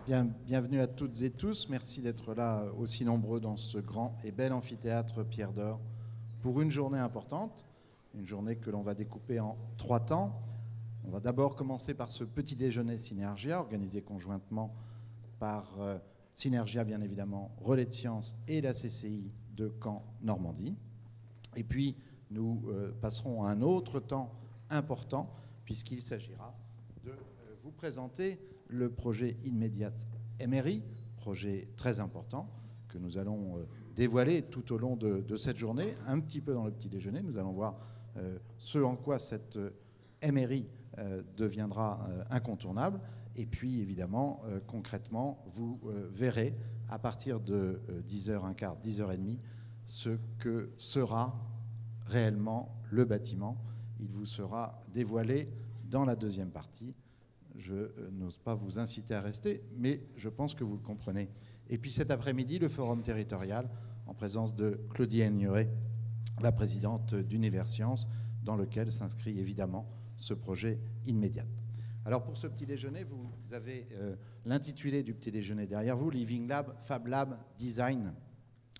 Bienvenue à toutes et tous. Merci d'être là aussi nombreux dans ce grand et bel amphithéâtre Pierre d'Or pour une journée importante, une journée que l'on va découper en 3 temps. On va d'abord commencer par ce petit déjeuner Synergia, organisé conjointement par Synergia, bien évidemment, Relais de Sciences et la CCI de Caen-Normandie. Et puis, nous passerons à un autre temps important, puisqu'il s'agira de vous présenter le projet Immediate MRI, projet très important que nous allons dévoiler tout au long de cette journée, un petit peu dans le petit déjeuner. Nous allons voir ce en quoi cette MRI deviendra incontournable. Et puis, évidemment, concrètement, vous verrez à partir de 10h15, 10h30, ce que sera réellement le bâtiment. Il vous sera dévoilé dans la deuxième partie. Je n'ose pas vous inciter à rester, mais je pense que vous le comprenez. Et puis cet après-midi, le forum territorial, en présence de Claudie Aigneret, la présidente d'Universcience, dans lequel s'inscrit évidemment ce projet Immediate. Alors pour ce petit déjeuner, vous avez l'intitulé du petit déjeuner derrière vous, Living Lab, Fab Lab, Design,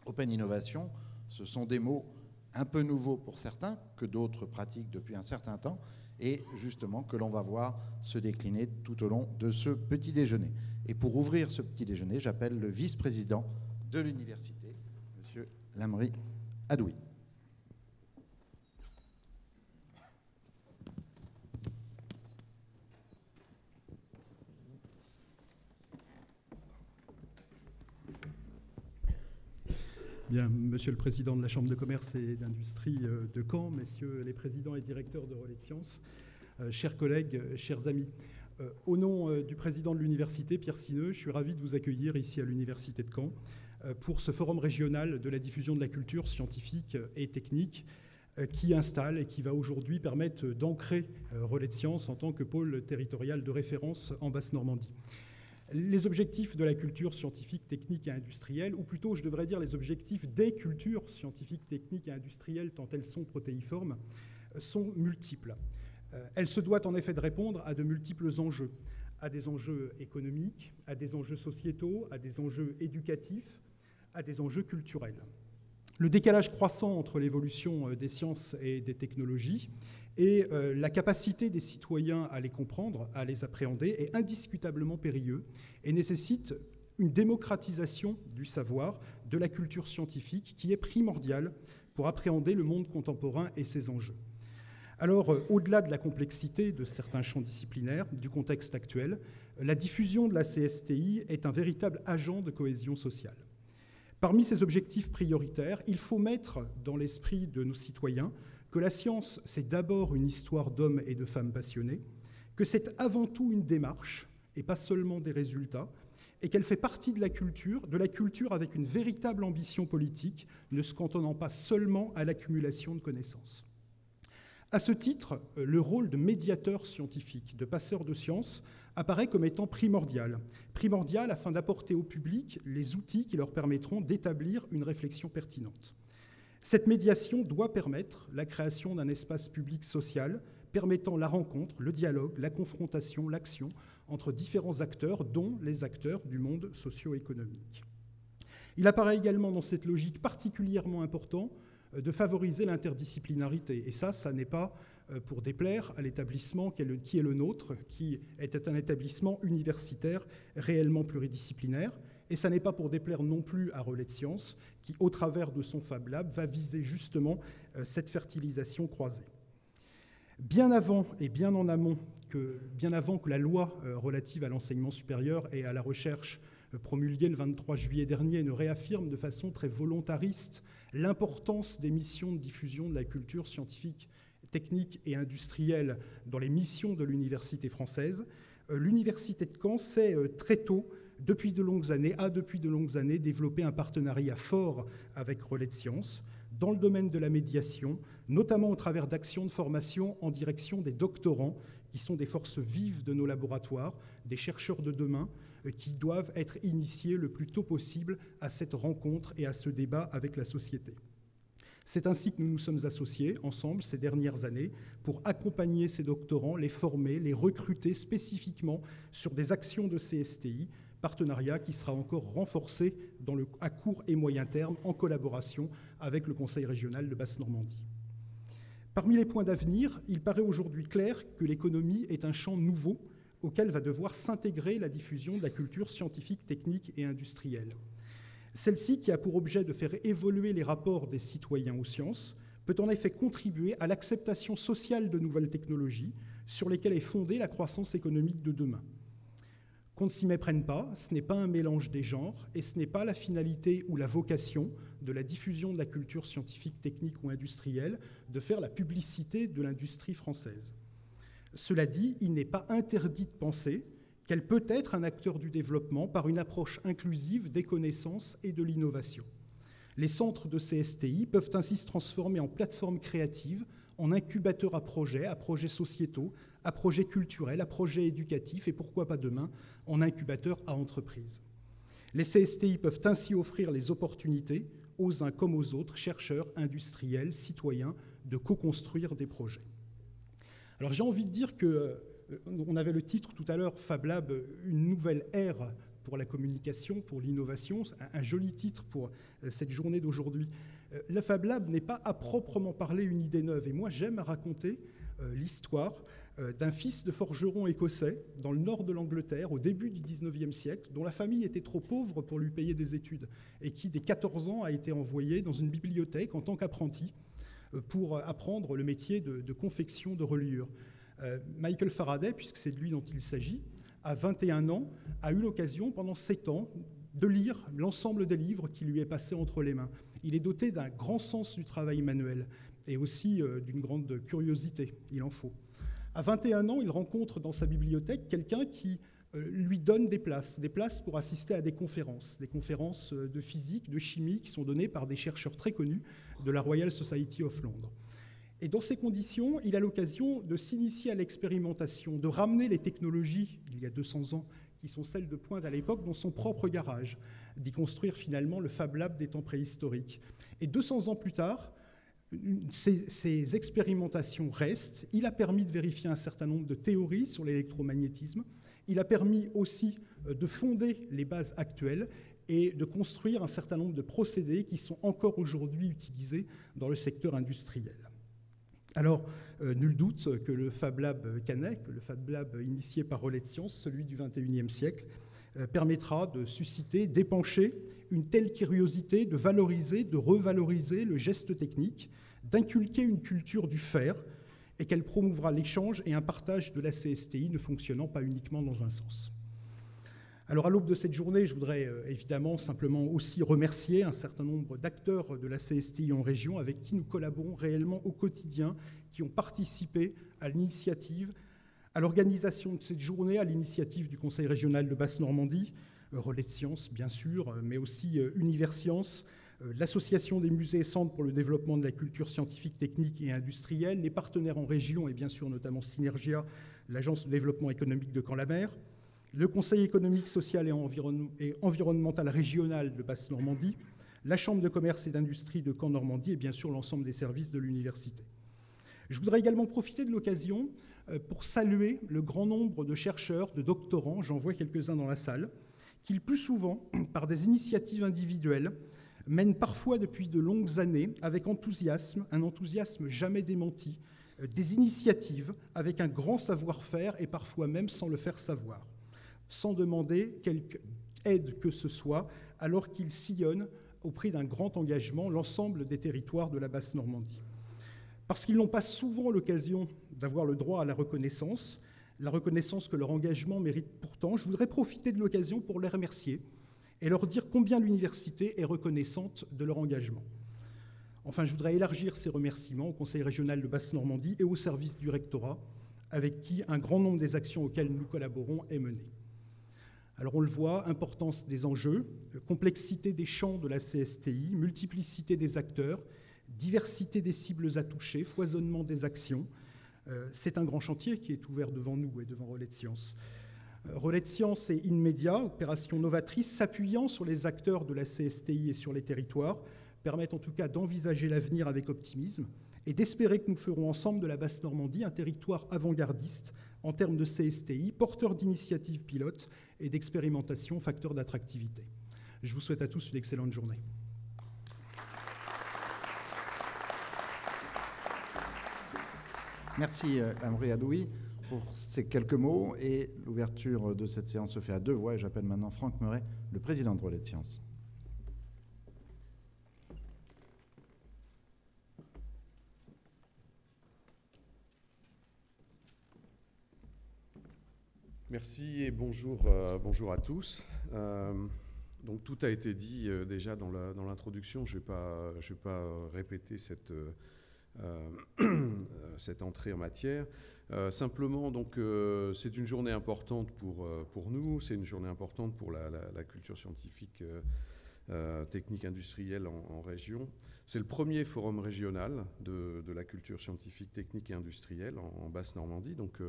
Open Innovation. Ce sont des mots un peu nouveaux pour certains, que d'autres pratiquent depuis un certain temps, et justement que l'on va voir se décliner tout au long de ce petit déjeuner. Et pour ouvrir ce petit déjeuner, j'appelle le vice-président de l'université, M. Lamri Adoui. Bien, Monsieur le Président de la Chambre de commerce et d'industrie de Caen, Messieurs les présidents et directeurs de Relais de Sciences, chers collègues, chers amis, au nom du président de l'université, Pierre Sineux, je suis ravi de vous accueillir ici à l'université de Caen pour ce forum régional de la diffusion de la culture scientifique et technique qui installe et qui va aujourd'hui permettre d'ancrer Relais de Sciences en tant que pôle territorial de référence en Basse-Normandie. Les objectifs de la culture scientifique, technique et industrielle, ou plutôt je devrais dire les objectifs des cultures scientifiques, techniques et industrielles, tant elles sont protéiformes, sont multiples. Elle se doit en effet de répondre à de multiples enjeux, à des enjeux économiques, à des enjeux sociétaux, à des enjeux éducatifs, à des enjeux culturels. Le décalage croissant entre l'évolution des sciences et des technologies et la capacité des citoyens à les comprendre, à les appréhender, est indiscutablement périlleux et nécessite une démocratisation du savoir, de la culture scientifique, qui est primordiale pour appréhender le monde contemporain et ses enjeux. Alors, au-delà de la complexité de certains champs disciplinaires, du contexte actuel, la diffusion de la CSTI est un véritable agent de cohésion sociale. Parmi ces objectifs prioritaires, il faut mettre dans l'esprit de nos citoyens que la science, c'est d'abord une histoire d'hommes et de femmes passionnés, que c'est avant tout une démarche et pas seulement des résultats, et qu'elle fait partie de la culture avec une véritable ambition politique, ne se cantonnant pas seulement à l'accumulation de connaissances. À ce titre, le rôle de médiateur scientifique, de passeur de science, apparaît comme étant primordial afin d'apporter au public les outils qui leur permettront d'établir une réflexion pertinente. Cette médiation doit permettre la création d'un espace public social permettant la rencontre, le dialogue, la confrontation, l'action entre différents acteurs, dont les acteurs du monde socio-économique. Il apparaît également dans cette logique particulièrement important de favoriser l'interdisciplinarité. Et ça n'est pas pour déplaire à l'établissement qui est le nôtre, qui est un établissement universitaire réellement pluridisciplinaire. Et ça n'est pas pour déplaire non plus à Relais de Sciences, qui, au travers de son Fab Lab, va viser justement cette fertilisation croisée. Bien avant que la loi relative à l'enseignement supérieur et à la recherche promulguée le 23 juillet dernier ne réaffirme de façon très volontariste l'importance des missions de diffusion de la culture scientifique, technique et industrielle dans les missions de l'université française, l'université de Caen s'est très tôt, depuis de longues années, développé un partenariat fort avec Relais de Sciences dans le domaine de la médiation, notamment au travers d'actions de formation en direction des doctorants, qui sont des forces vives de nos laboratoires, des chercheurs de demain, qui doivent être initiés le plus tôt possible à cette rencontre et à ce débat avec la société. C'est ainsi que nous nous sommes associés ensemble ces dernières années pour accompagner ces doctorants, les former, les recruter spécifiquement sur des actions de CSTI, partenariat qui sera encore renforcé à court et moyen terme en collaboration avec le Conseil régional de Basse-Normandie. Parmi les points d'avenir, il paraît aujourd'hui clair que l'économie est un champ nouveau auquel va devoir s'intégrer la diffusion de la culture scientifique, technique et industrielle. Celle-ci, qui a pour objet de faire évoluer les rapports des citoyens aux sciences, peut en effet contribuer à l'acceptation sociale de nouvelles technologies sur lesquelles est fondée la croissance économique de demain. Qu'on ne s'y méprenne pas, ce n'est pas un mélange des genres et ce n'est pas la finalité ou la vocation de la diffusion de la culture scientifique, technique ou industrielle de faire la publicité de l'industrie française. Cela dit, il n'est pas interdit de penser qu'elle peut être un acteur du développement par une approche inclusive des connaissances et de l'innovation. Les centres de CSTI peuvent ainsi se transformer en plateformes créatives, en incubateurs à projets sociétaux, à projets culturels, à projets éducatifs et pourquoi pas demain, en incubateurs à entreprises. Les CSTI peuvent ainsi offrir les opportunités aux uns comme aux autres, chercheurs, industriels, citoyens, de co-construire des projets. Alors j'ai envie de dire que, on avait le titre tout à l'heure, Fab Lab, une nouvelle ère pour la communication, pour l'innovation, un joli titre pour cette journée d'aujourd'hui. Le Fab Lab n'est pas à proprement parler une idée neuve, et moi j'aime raconter l'histoire d'un fils de forgeron écossais dans le nord de l'Angleterre au début du XIXe siècle, dont la famille était trop pauvre pour lui payer des études, et qui dès 14 ans a été envoyé dans une bibliothèque en tant qu'apprenti pour apprendre le métier de confection de reliures. Michael Faraday, puisque c'est de lui dont il s'agit, à 21 ans, a eu l'occasion pendant 7 ans de lire l'ensemble des livres qui lui est passé entre les mains. Il est doté d'un grand sens du travail manuel et aussi d'une grande curiosité, il en faut. À 21 ans, il rencontre dans sa bibliothèque quelqu'un qui lui donne des places pour assister à des conférences de physique, de chimie qui sont données par des chercheurs très connus de la Royal Society of Londres. Et dans ces conditions, il a l'occasion de s'initier à l'expérimentation, de ramener les technologies, il y a 200 ans, qui sont celles de pointe à l'époque, dans son propre garage, d'y construire finalement le Fab Lab des temps préhistoriques. Et 200 ans plus tard, ces expérimentations restent. Il a permis de vérifier un certain nombre de théories sur l'électromagnétisme. Il a permis aussi de fonder les bases actuelles et de construire un certain nombre de procédés qui sont encore aujourd'hui utilisés dans le secteur industriel. Alors, nul doute que le Fab Lab Canet, le Fab Lab initié par Relais de Sciences, celui du XXIe siècle, permettra de susciter, d'épancher une telle curiosité, de valoriser, de revaloriser le geste technique, d'inculquer une culture du faire, et qu'elle promouvra l'échange et un partage de la CSTI ne fonctionnant pas uniquement dans un sens. Alors à l'aube de cette journée, je voudrais évidemment simplement aussi remercier un certain nombre d'acteurs de la CSTI en région avec qui nous collaborons réellement au quotidien, qui ont participé à l'initiative, à l'organisation de cette journée, à l'initiative du Conseil régional de Basse-Normandie, Relais de Sciences bien sûr, mais aussi Universcience, l'Association des musées et centres pour le développement de la culture scientifique, technique et industrielle, les partenaires en région et bien sûr notamment Synergia, l'Agence de développement économique de Caen-la-Mer, le Conseil économique, social et environnemental régional de Basse-Normandie, la Chambre de commerce et d'industrie de Caen-Normandie et bien sûr l'ensemble des services de l'université. Je voudrais également profiter de l'occasion pour saluer le grand nombre de chercheurs, de doctorants, j'en vois quelques-uns dans la salle, qui le plus souvent, par des initiatives individuelles, mènent parfois depuis de longues années avec enthousiasme, un enthousiasme jamais démenti, des initiatives avec un grand savoir-faire et parfois même sans le faire savoir, sans demander quelque aide que ce soit, alors qu'ils sillonnent au prix d'un grand engagement l'ensemble des territoires de la Basse-Normandie. Parce qu'ils n'ont pas souvent l'occasion d'avoir le droit à la reconnaissance que leur engagement mérite pourtant, je voudrais profiter de l'occasion pour les remercier et leur dire combien l'université est reconnaissante de leur engagement. Enfin, je voudrais élargir ces remerciements au Conseil régional de Basse-Normandie et au service du rectorat, avec qui un grand nombre des actions auxquelles nous collaborons est mené. Alors on le voit, importance des enjeux, complexité des champs de la CSTI, multiplicité des acteurs, diversité des cibles à toucher, foisonnement des actions. C'est un grand chantier qui est ouvert devant nous et devant Relais de Sciences. Relais de Sciences et InMedia, opération novatrice, s'appuyant sur les acteurs de la CSTI et sur les territoires, permettent en tout cas d'envisager l'avenir avec optimisme et d'espérer que nous ferons ensemble de la Basse-Normandie un territoire avant-gardiste en termes de CSTI, porteur d'initiatives pilotes et d'expérimentation, facteur d'attractivité. Je vous souhaite à tous une excellente journée. Merci Amri Adoui pour ces quelques mots, et l'ouverture de cette séance se fait à 2 voix, et j'appelle maintenant Franck Meuret, le président de Relais de Sciences. Merci et bonjour, bonjour à tous. Donc tout a été dit déjà dans l'introduction, je ne vais pas répéter cette entrée en matière. Simplement, donc, c'est une journée importante pour nous, c'est une journée importante pour la culture scientifique, technique, industrielle en région. C'est le premier forum régional de la culture scientifique, technique et industrielle en Basse-Normandie. Donc,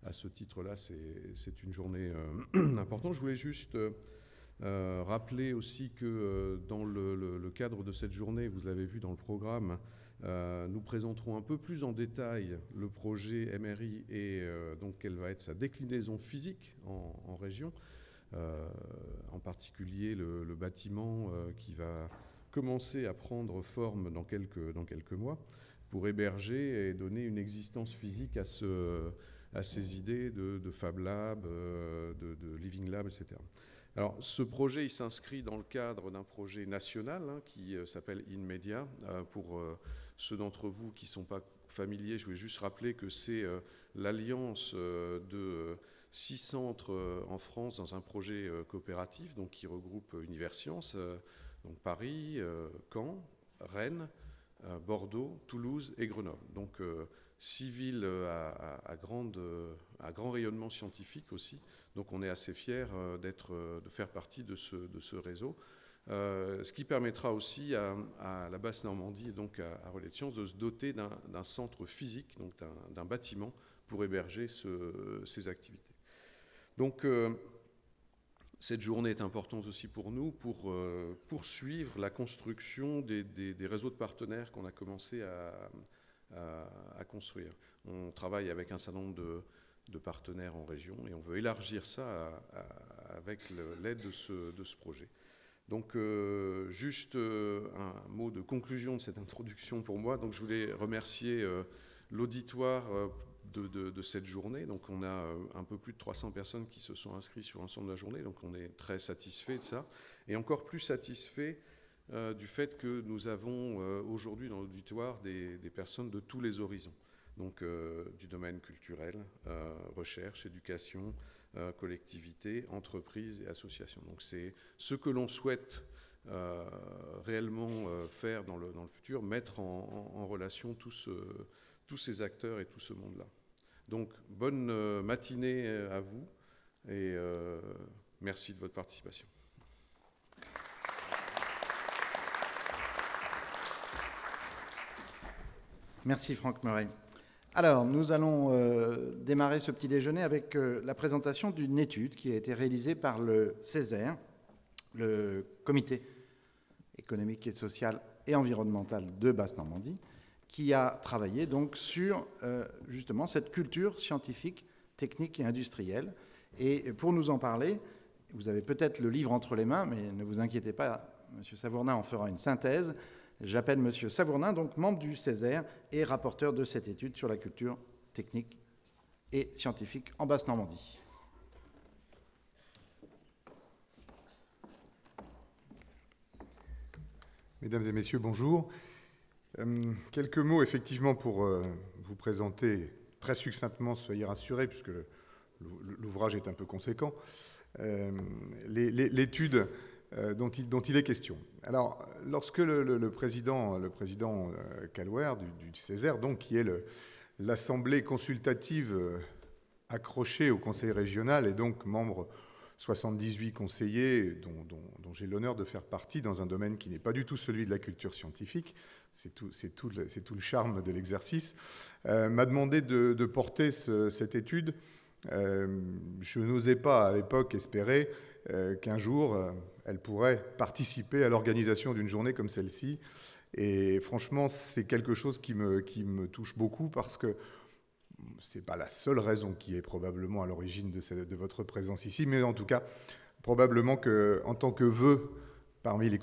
à ce titre-là, c'est une journée importante. Je voulais juste rappeler aussi que dans le cadre de cette journée, vous l'avez vu dans le programme, nous présenterons un peu plus en détail le projet MRI et donc quelle va être sa déclinaison physique en région, en particulier le bâtiment qui va commencer à prendre forme dans quelques mois pour héberger et donner une existence physique à ces idées de Fab Lab, de Living Lab, etc. Alors, ce projet, il s'inscrit dans le cadre d'un projet national qui s'appelle InMedia. Pour ceux d'entre vous qui ne sont pas familiers, je voulais juste rappeler que c'est l'alliance de 6 centres en France dans un projet coopératif, donc qui regroupe Universcience, donc Paris, Caen, Rennes, Bordeaux, Toulouse et Grenoble. Donc 6 villes à grand rayonnement scientifique aussi. Donc on est assez fiers de faire partie de ce réseau. Ce qui permettra aussi à la Basse-Normandie et donc à Relais de Sciences de se doter d'un centre physique, donc d'un bâtiment pour héberger ces activités. Donc cette journée est importante aussi pour nous pour poursuivre la construction des réseaux de partenaires qu'on a commencé à construire. On travaille avec un certain nombre de partenaires en région et on veut élargir ça avec l'aide de ce projet. Donc, juste un mot de conclusion de cette introduction pour moi. Donc, je voulais remercier l'auditoire de cette journée. Donc, on a un peu plus de 300 personnes qui se sont inscrites sur l'ensemble de la journée. Donc, on est très satisfait de ça. Et encore plus satisfait du fait que nous avons aujourd'hui dans l'auditoire des personnes de tous les horizons. Donc, du domaine culturel, recherche, éducation, collectivités, entreprises et associations. Donc c'est ce que l'on souhaite réellement faire dans le futur, mettre en relation tous ces acteurs et tout ce monde-là. Donc bonne matinée à vous et merci de votre participation. Merci Franck Meuret. Alors, nous allons démarrer ce petit déjeuner avec la présentation d'une étude qui a été réalisée par le CESER, le Comité économique et social et environnemental de Basse-Normandie, qui a travaillé donc sur justement cette culture scientifique, technique et industrielle. Et pour nous en parler, vous avez peut-être le livre entre les mains, mais ne vous inquiétez pas, M. Savournin en fera une synthèse. J'appelle M. Savournin, donc membre du CESER et rapporteur de cette étude sur la culture technique et scientifique en Basse-Normandie. Mesdames et messieurs, bonjour. Quelques mots effectivement pour vous présenter très succinctement, soyez rassurés, puisque l'ouvrage est un peu conséquent, l'étude dont il est question. Alors, lorsque le président Calouer du CESER, donc, qui est l'assemblée consultative accrochée au conseil régional et donc membre 78 conseillers dont j'ai l'honneur de faire partie dans un domaine qui n'est pas du tout celui de la culture scientifique, c'est tout le charme de l'exercice, m'a demandé de porter cette étude. Je n'osais pas à l'époque espérer qu'un jour elle pourrait participer à l'organisation d'une journée comme celle-ci. Et franchement, c'est quelque chose qui me touche beaucoup parce que ce n'est pas la seule raison qui est probablement à l'origine de votre présence ici, mais en tout cas, probablement qu'en tant que vœu, parmi les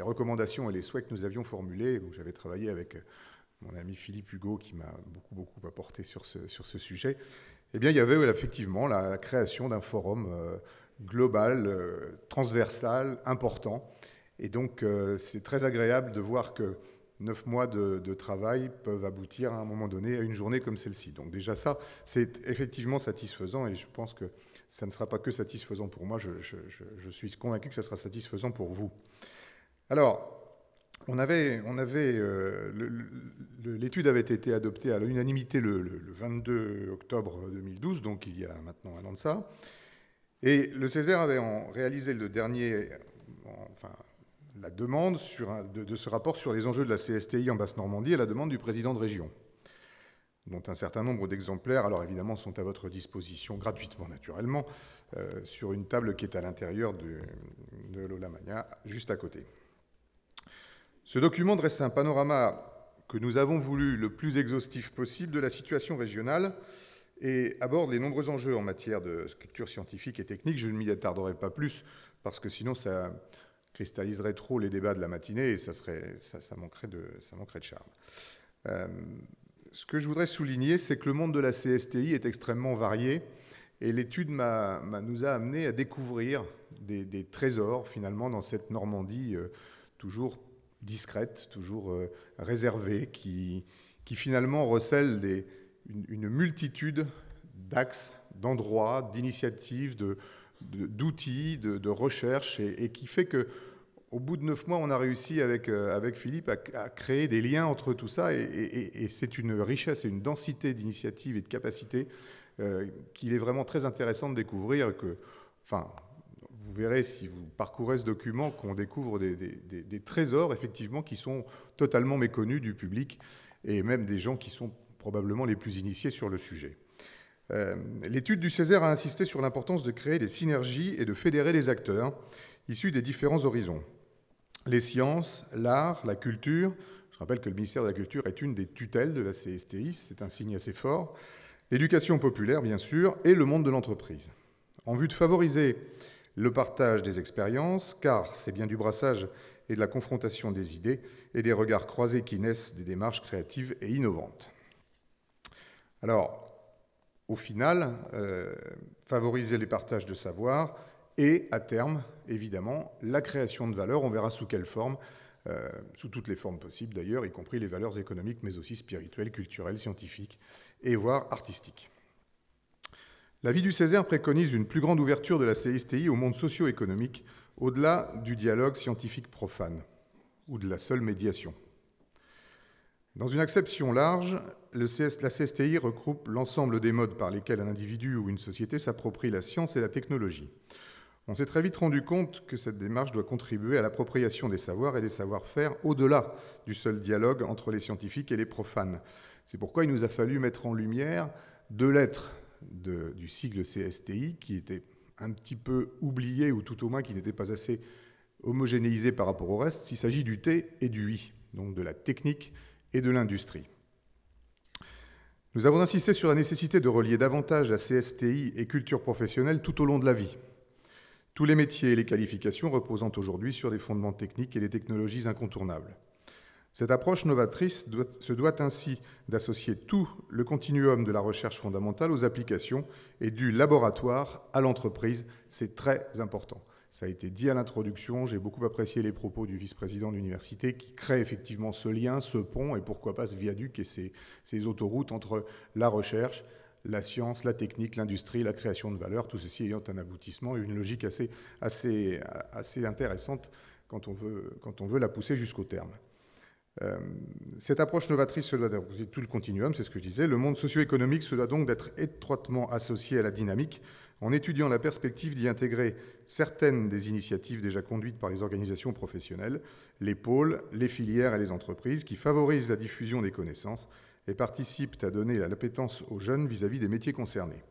recommandations et les souhaits que nous avions formulés, où j'avais travaillé avec mon ami Philippe Hugo, qui m'a beaucoup apporté sur ce sujet, eh bien, il y avait effectivement la création d'un forum global, transversal, important. Et donc, c'est très agréable de voir que 9 mois de travail peuvent aboutir à un moment donné à une journée comme celle-ci. Donc déjà ça, c'est effectivement satisfaisant et je pense que ça ne sera pas que satisfaisant pour moi, je suis convaincu que ça sera satisfaisant pour vous. Alors, l'étude avait été adoptée à l'unanimité le 22 octobre 2012, donc il y a maintenant un an de ça. Et le Césaire avait réalisé le dernier, la demande de ce rapport sur les enjeux de la CSTI en Basse-Normandie à la demande du président de région, dont un certain nombre d'exemplaires, alors évidemment, sont à votre disposition gratuitement, naturellement, sur une table qui est à l'intérieur de l'Aula Magna, juste à côté. Ce document dresse un panorama que nous avons voulu le plus exhaustif possible de la situation régionale et aborde les nombreux enjeux en matière de culture scientifique et technique. Je ne m'y attarderai pas plus, parce que sinon ça cristalliserait trop les débats de la matinée et ça manquerait de charme. Ce que je voudrais souligner, c'est que le monde de la CSTI est extrêmement varié et l'étude nous a amené à découvrir des trésors, finalement, dans cette Normandie toujours discrète, toujours réservée, qui finalement recèle une multitude d'axes, d'endroits, d'initiatives, d'outils, de recherche, et qui fait que au bout de 9 mois, on a réussi avec Philippe à créer des liens entre tout ça, et c'est une richesse et une densité d'initiatives et de capacités qu'il est vraiment très intéressant de découvrir. Vous verrez, si vous parcourez ce document, qu'on découvre des trésors, effectivement, qui sont totalement méconnus du public, et même des gens qui sont probablement les plus initiés sur le sujet. L'étude du Césaire a insisté sur l'importance de créer des synergies et de fédérer les acteurs issus des différents horizons. Les sciences, l'art, la culture. Je rappelle que le ministère de la Culture est une des tutelles de la CSTI, c'est un signe assez fort. L'éducation populaire, bien sûr, et le monde de l'entreprise. En vue de favoriser le partage des expériences, car c'est bien du brassage et de la confrontation des idées et des regards croisés qui naissent des démarches créatives et innovantes. Alors, au final, favoriser les partages de savoir et, à terme, évidemment, la création de valeur. On verra sous quelle forme, sous toutes les formes possibles d'ailleurs, y compris les valeurs économiques, mais aussi spirituelles, culturelles, scientifiques et voire artistiques. L'avis du Césaire préconise une plus grande ouverture de la CSTI au monde socio-économique, au-delà du dialogue scientifique profane ou de la seule médiation. Dans une acception large, la CSTI regroupe l'ensemble des modes par lesquels un individu ou une société s'approprie la science et la technologie. On s'est très vite rendu compte que cette démarche doit contribuer à l'appropriation des savoirs et des savoir-faire au-delà du seul dialogue entre les scientifiques et les profanes. C'est pourquoi il nous a fallu mettre en lumière 2 lettres du sigle CSTI qui étaient un petit peu oubliées, ou tout au moins qui n'étaient pas assez homogénéisées par rapport au reste. Il s'agit du T et du I, donc de la technique et de l'industrie. Nous avons insisté sur la nécessité de relier davantage la CSTI et culture professionnelle tout au long de la vie. Tous les métiers et les qualifications reposant aujourd'hui sur des fondements techniques et des technologies incontournables. Cette approche novatrice se doit ainsi d'associer tout le continuum de la recherche fondamentale aux applications et du laboratoire à l'entreprise. C'est très important. Ça a été dit à l'introduction, j'ai beaucoup apprécié les propos du vice-président de l'université qui crée effectivement ce lien, ce pont, et pourquoi pas ce viaduc et ces autoroutes entre la recherche, la science, la technique, l'industrie, la création de valeur, tout ceci ayant un aboutissement et une logique assez intéressante quand on veut la pousser jusqu'au terme. Cette approche novatrice se doit d'apporter tout le continuum, c'est ce que je disais. Le monde socio-économique se doit donc d'être étroitement associé à la dynamique en étudiant la perspective d'y intégrer certaines des initiatives déjà conduites par les organisations professionnelles, les pôles, les filières et les entreprises qui favorisent la diffusion des connaissances et participent à donner l'appétence aux jeunes vis-à-vis des métiers concernés.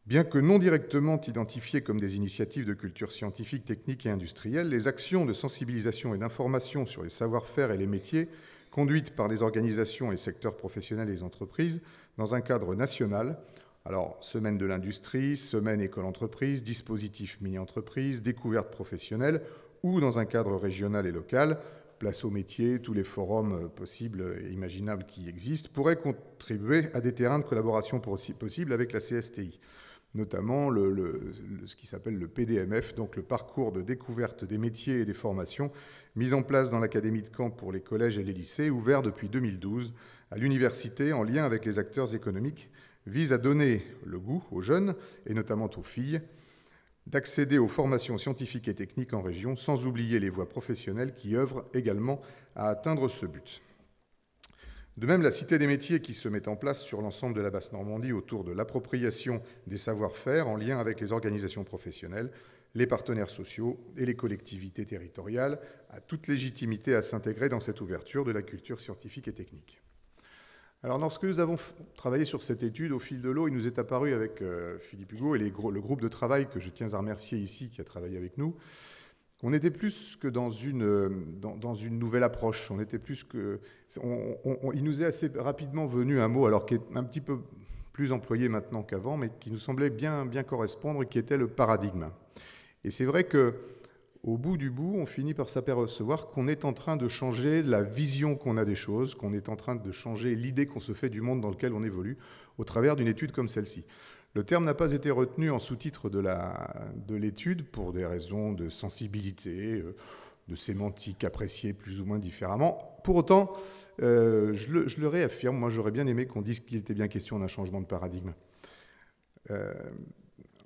Bien que non directement identifiées comme des initiatives de culture scientifique, technique et industrielle, les actions de sensibilisation et d'information sur les savoir-faire et les métiers conduites par les organisations et secteurs professionnels et les entreprises dans un cadre national. Alors, semaine de l'industrie, semaine école-entreprise, dispositif mini-entreprise, découverte professionnelle, ou dans un cadre régional et local, place aux métiers, tous les forums possibles et imaginables qui existent, pourraient contribuer à des terrains de collaboration possibles avec la CSTI, notamment ce qui s'appelle le PDMF, donc le parcours de découverte des métiers et des formations, mis en place dans l'Académie de Caen pour les collèges et les lycées, ouvert depuis 2012 à l'université en lien avec les acteurs économiques, vise à donner le goût aux jeunes, et notamment aux filles, d'accéder aux formations scientifiques et techniques en région, sans oublier les voies professionnelles qui œuvrent également à atteindre ce but. De même, la Cité des métiers qui se met en place sur l'ensemble de la Basse-Normandie autour de l'appropriation des savoir-faire en lien avec les organisations professionnelles, les partenaires sociaux et les collectivités territoriales, a toute légitimité à s'intégrer dans cette ouverture de la culture scientifique et technique. Alors, lorsque nous avons travaillé sur cette étude, au fil de l'eau, il nous est apparu avec Philippe Hugo et le groupe de travail que je tiens à remercier ici, qui a travaillé avec nous, qu'on était plus que dans une nouvelle approche. On était plus que, il nous est assez rapidement venu un mot, alors qui est un petit peu plus employé maintenant qu'avant, mais qui nous semblait bien correspondre, qui était le paradigme. Et c'est vrai que au bout du bout, on finit par s'apercevoir qu'on est en train de changer la vision qu'on a des choses, qu'on est en train de changer l'idée qu'on se fait du monde dans lequel on évolue au travers d'une étude comme celle-ci. Le terme n'a pas été retenu en sous-titre de l'étude pour des raisons de sensibilité, de sémantique appréciée plus ou moins différemment. Pour autant, je le réaffirme, moi j'aurais bien aimé qu'on dise qu'il était bien question d'un changement de paradigme.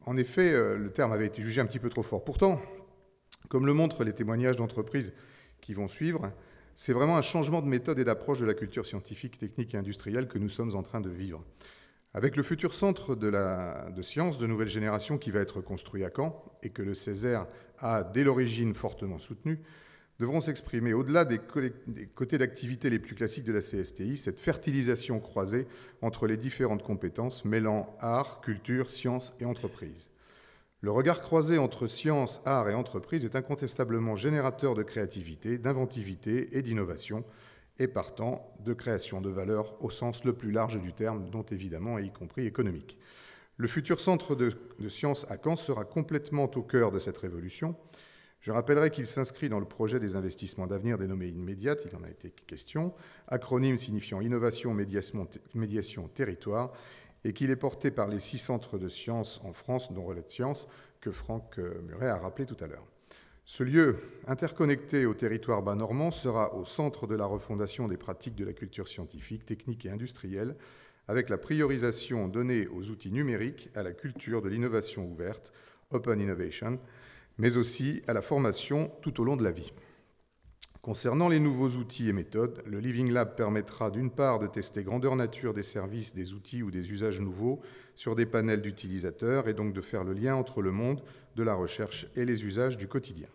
En effet, le terme avait été jugé un petit peu trop fort. Pourtant, comme le montrent les témoignages d'entreprises qui vont suivre, c'est vraiment un changement de méthode et d'approche de la culture scientifique, technique et industrielle que nous sommes en train de vivre. Avec le futur centre de sciences de nouvelle génération qui va être construit à Caen et que le Césaire a dès l'origine fortement soutenu, devront s'exprimer au-delà des côtés d'activité les plus classiques de la CSTI, cette fertilisation croisée entre les différentes compétences mêlant art, culture, sciences et entreprise. Le regard croisé entre science, art et entreprise est incontestablement générateur de créativité, d'inventivité et d'innovation, et partant de création de valeur au sens le plus large du terme, dont évidemment, y compris économique. Le futur centre de sciences à Caen sera complètement au cœur de cette révolution. Je rappellerai qu'il s'inscrit dans le projet des investissements d'avenir dénommé INMEDIAT, il en a été question, acronyme signifiant Innovation, Médiation, Territoire, et qu'il est porté par les 6 centres de sciences en France, dont Relais de Sciences, que Franck Muret a rappelé tout à l'heure. Ce lieu interconnecté au territoire bas-normand sera au centre de la refondation des pratiques de la culture scientifique, technique et industrielle, avec la priorisation donnée aux outils numériques, à la culture de l'innovation ouverte, Open Innovation, mais aussi à la formation tout au long de la vie. Concernant les nouveaux outils et méthodes, le Living Lab permettra d'une part de tester grandeur nature des services, des outils ou des usages nouveaux sur des panels d'utilisateurs et donc de faire le lien entre le monde de la recherche et les usages du quotidien.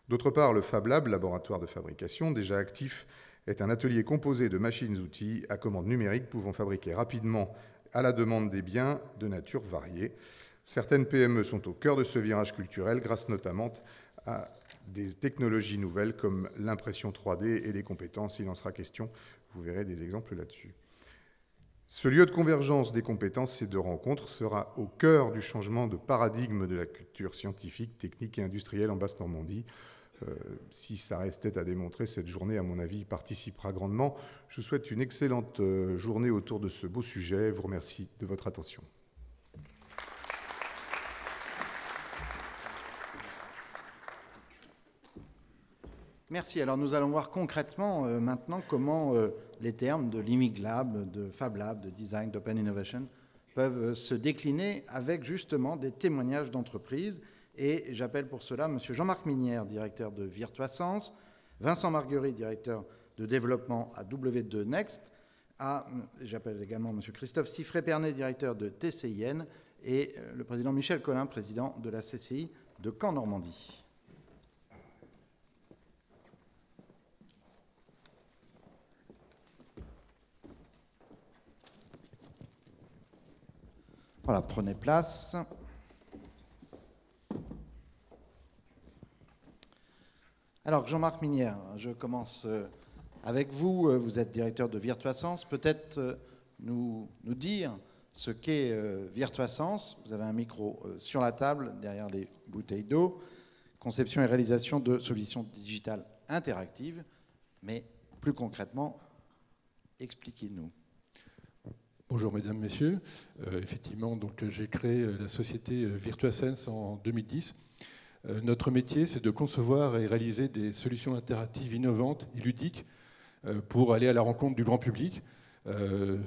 D'autre part, le Fab Lab, laboratoire de fabrication, déjà actif, est un atelier composé de machines-outils à commande numérique pouvant fabriquer rapidement à la demande des biens de nature variée. Certaines PME sont au cœur de ce virage culturel grâce notamment à des technologies nouvelles comme l'impression 3D et les compétences. Il en sera question, vous verrez des exemples là-dessus. Ce lieu de convergence des compétences et de rencontres sera au cœur du changement de paradigme de la culture scientifique, technique et industrielle en Basse-Normandie. Si ça restait à démontrer, cette journée, à mon avis, participera grandement. Je vous souhaite une excellente journée autour de ce beau sujet. Je vous remercie de votre attention. Merci. Alors nous allons voir concrètement maintenant comment les termes de Living Lab, de Fab Lab, de Design, d'Open Innovation peuvent se décliner avec justement des témoignages d'entreprises. Et j'appelle pour cela M. Jean-Marc Minière, directeur de Virtuasens, Vincent Marguerite, directeur de développement à W2 Next, j'appelle également M. Christophe Siffré-Pernet, directeur de TCIN, et le président Michel Collin, président de la CCI de Caen-Normandie. Voilà, prenez place. Alors, Jean-Marc Minière, je commence avec vous. Vous êtes directeur de Virtuasens. Peut-être nous dire ce qu'est VirtuaSense. Vous avez un micro sur la table, derrière les bouteilles d'eau. Conception et réalisation de solutions digitales interactives. Mais plus concrètement, expliquez-nous. Bonjour mesdames, messieurs. Effectivement, j'ai créé la société VirtuaSense en 2010. Notre métier, c'est de concevoir et réaliser des solutions interactives innovantes et ludiques pour aller à la rencontre du grand public,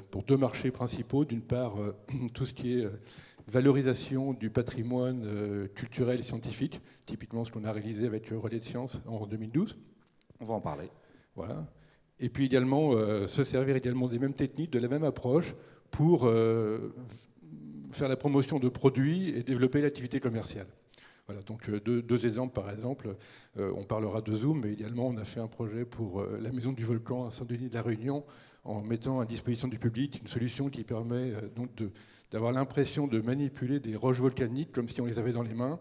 pour deux marchés principaux. D'une part, tout ce qui est valorisation du patrimoine culturel et scientifique, typiquement ce qu'on a réalisé avec Relais de Sciences en 2012. On va en parler. Voilà. Et puis également, se servir également des mêmes techniques, de la même approche, pour faire la promotion de produits et développer l'activité commerciale. Voilà, donc deux exemples, par exemple, on parlera de Zoom, mais également on a fait un projet pour la Maison du Volcan à Saint-Denis de la Réunion, en mettant à disposition du public une solution qui permet d'avoir l'impression de manipuler des roches volcaniques comme si on les avait dans les mains,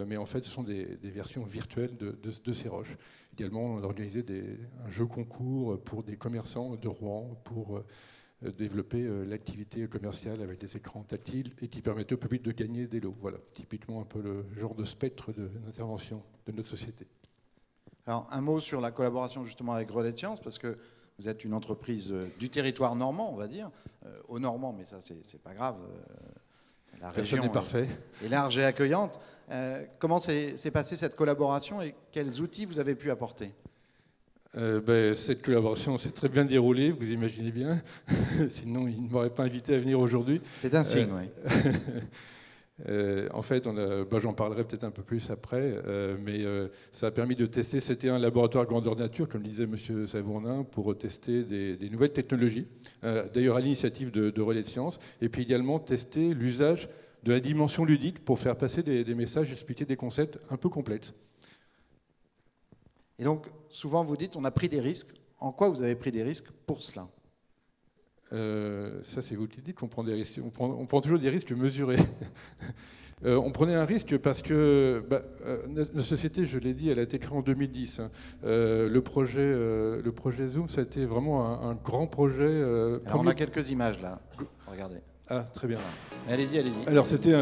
mais en fait ce sont des versions virtuelles de ces roches. Également, on a organisé un jeu concours pour des commerçants de Rouen pour développer l'activité commerciale avec des écrans tactiles et qui permettait au public de gagner des lots. Voilà, typiquement un peu le genre de spectre d'intervention de notre société. Alors, un mot sur la collaboration justement avec Relais de Sciences, parce que vous êtes une entreprise du territoire normand, on va dire, au Normand, mais ça, c'est pas grave. La région n'est parfait. Est large et accueillante. Comment s'est passée cette collaboration et quels outils vous avez pu apporter ? Cette collaboration s'est très bien déroulée, vous imaginez bien. Sinon, ils ne m'auraient pas invité à venir aujourd'hui. C'est un signe, oui. En fait, j'en parlerai peut-être un peu plus après, mais ça a permis de tester. C'était un laboratoire grandeur nature, comme le disait M. Savournin, pour tester des nouvelles technologies, d'ailleurs à l'initiative de Relais de Sciences, et puis également tester l'usage de la dimension ludique pour faire passer des messages, expliquer des concepts un peu complexes. Et donc, souvent vous dites, on a pris des risques. En quoi vous avez pris des risques pour cela ? Ça, c'est vous qui dites qu'on prend des risques. On prend toujours des risques mesurés. On prenait un risque parce que notre société, je l'ai dit, elle a été créée en 2010. Hein. Le projet Zoom, ça a été vraiment un grand projet. Alors, on a quelques images là. Regardez. Ah, très bien. Allez-y. Alors, c'était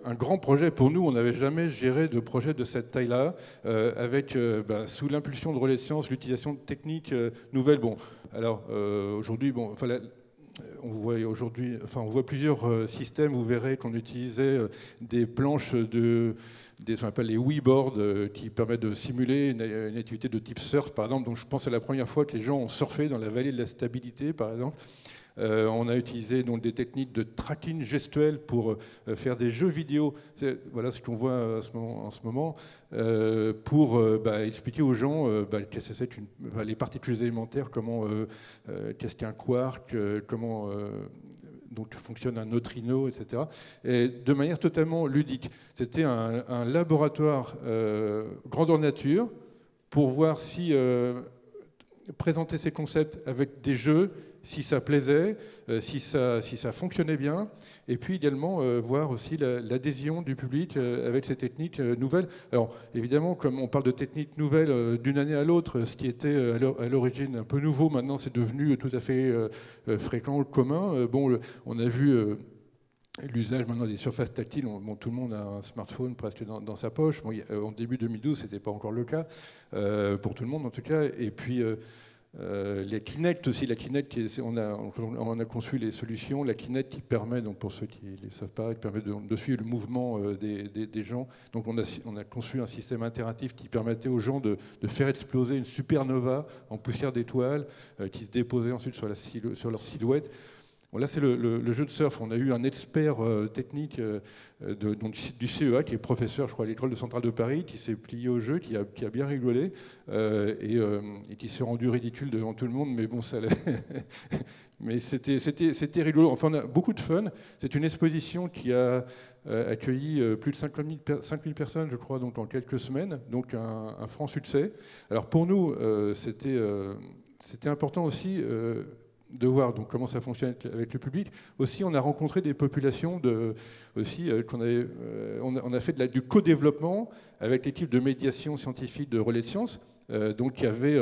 un grand projet pour nous. On n'avait jamais géré de projet de cette taille-là, avec, sous l'impulsion de Relais de Sciences, l'utilisation de techniques nouvelles. Bon, alors aujourd'hui, on voit plusieurs systèmes. Vous verrez qu'on utilisait des planches ce qu'on appelle les Weeboards, qui permettent de simuler une activité de type surf, par exemple. Donc, je pense que c'est la première fois que les gens ont surfé dans la vallée de la stabilité, par exemple. On a utilisé donc des techniques de tracking gestuel pour faire des jeux vidéo. Voilà ce qu'on voit en ce moment, pour expliquer aux gens qu'est-ce que c'est les particules élémentaires, qu'est-ce qu'un quark, comment donc fonctionne un neutrino, etc. Et de manière totalement ludique. C'était un laboratoire grandeur nature pour voir si présenter ces concepts avec des jeux, si ça plaisait, si ça fonctionnait bien, et puis également voir aussi l'adhésion du public avec ces techniques nouvelles. Alors évidemment, comme on parle de techniques nouvelles d'une année à l'autre, ce qui était à l'origine un peu nouveau, maintenant c'est devenu tout à fait fréquent, commun. On a vu l'usage maintenant des surfaces tactiles. Tout le monde a un smartphone presque dans sa poche. En début 2012, ce n'était pas encore le cas, pour tout le monde en tout cas. Et puis les Kinect aussi, on a conçu les solutions, la Kinect qui permet, donc pour ceux qui ne le savent pas, qui permet de suivre le mouvement des gens. Donc on a conçu un système interactif qui permettait aux gens de faire exploser une supernova en poussière d'étoiles qui se déposait ensuite sur leur silhouette. Bon, là, c'est le jeu de surf. On a eu un expert technique du CEA, qui est professeur, je crois, à l'école de Centrale de Paris, qui s'est plié au jeu, qui a bien rigolé et qui s'est rendu ridicule devant tout le monde. Mais bon, mais c'était rigolo. Enfin, on a beaucoup de fun. C'est une exposition qui a accueilli plus de 5000 personnes, je crois, donc en quelques semaines. Donc un franc succès. Alors pour nous, c'était important aussi de voir donc comment ça fonctionne avec le public. Aussi, on a rencontré des populations on a fait du co-développement avec l'équipe de médiation scientifique de Relais de Sciences, Donc il y avait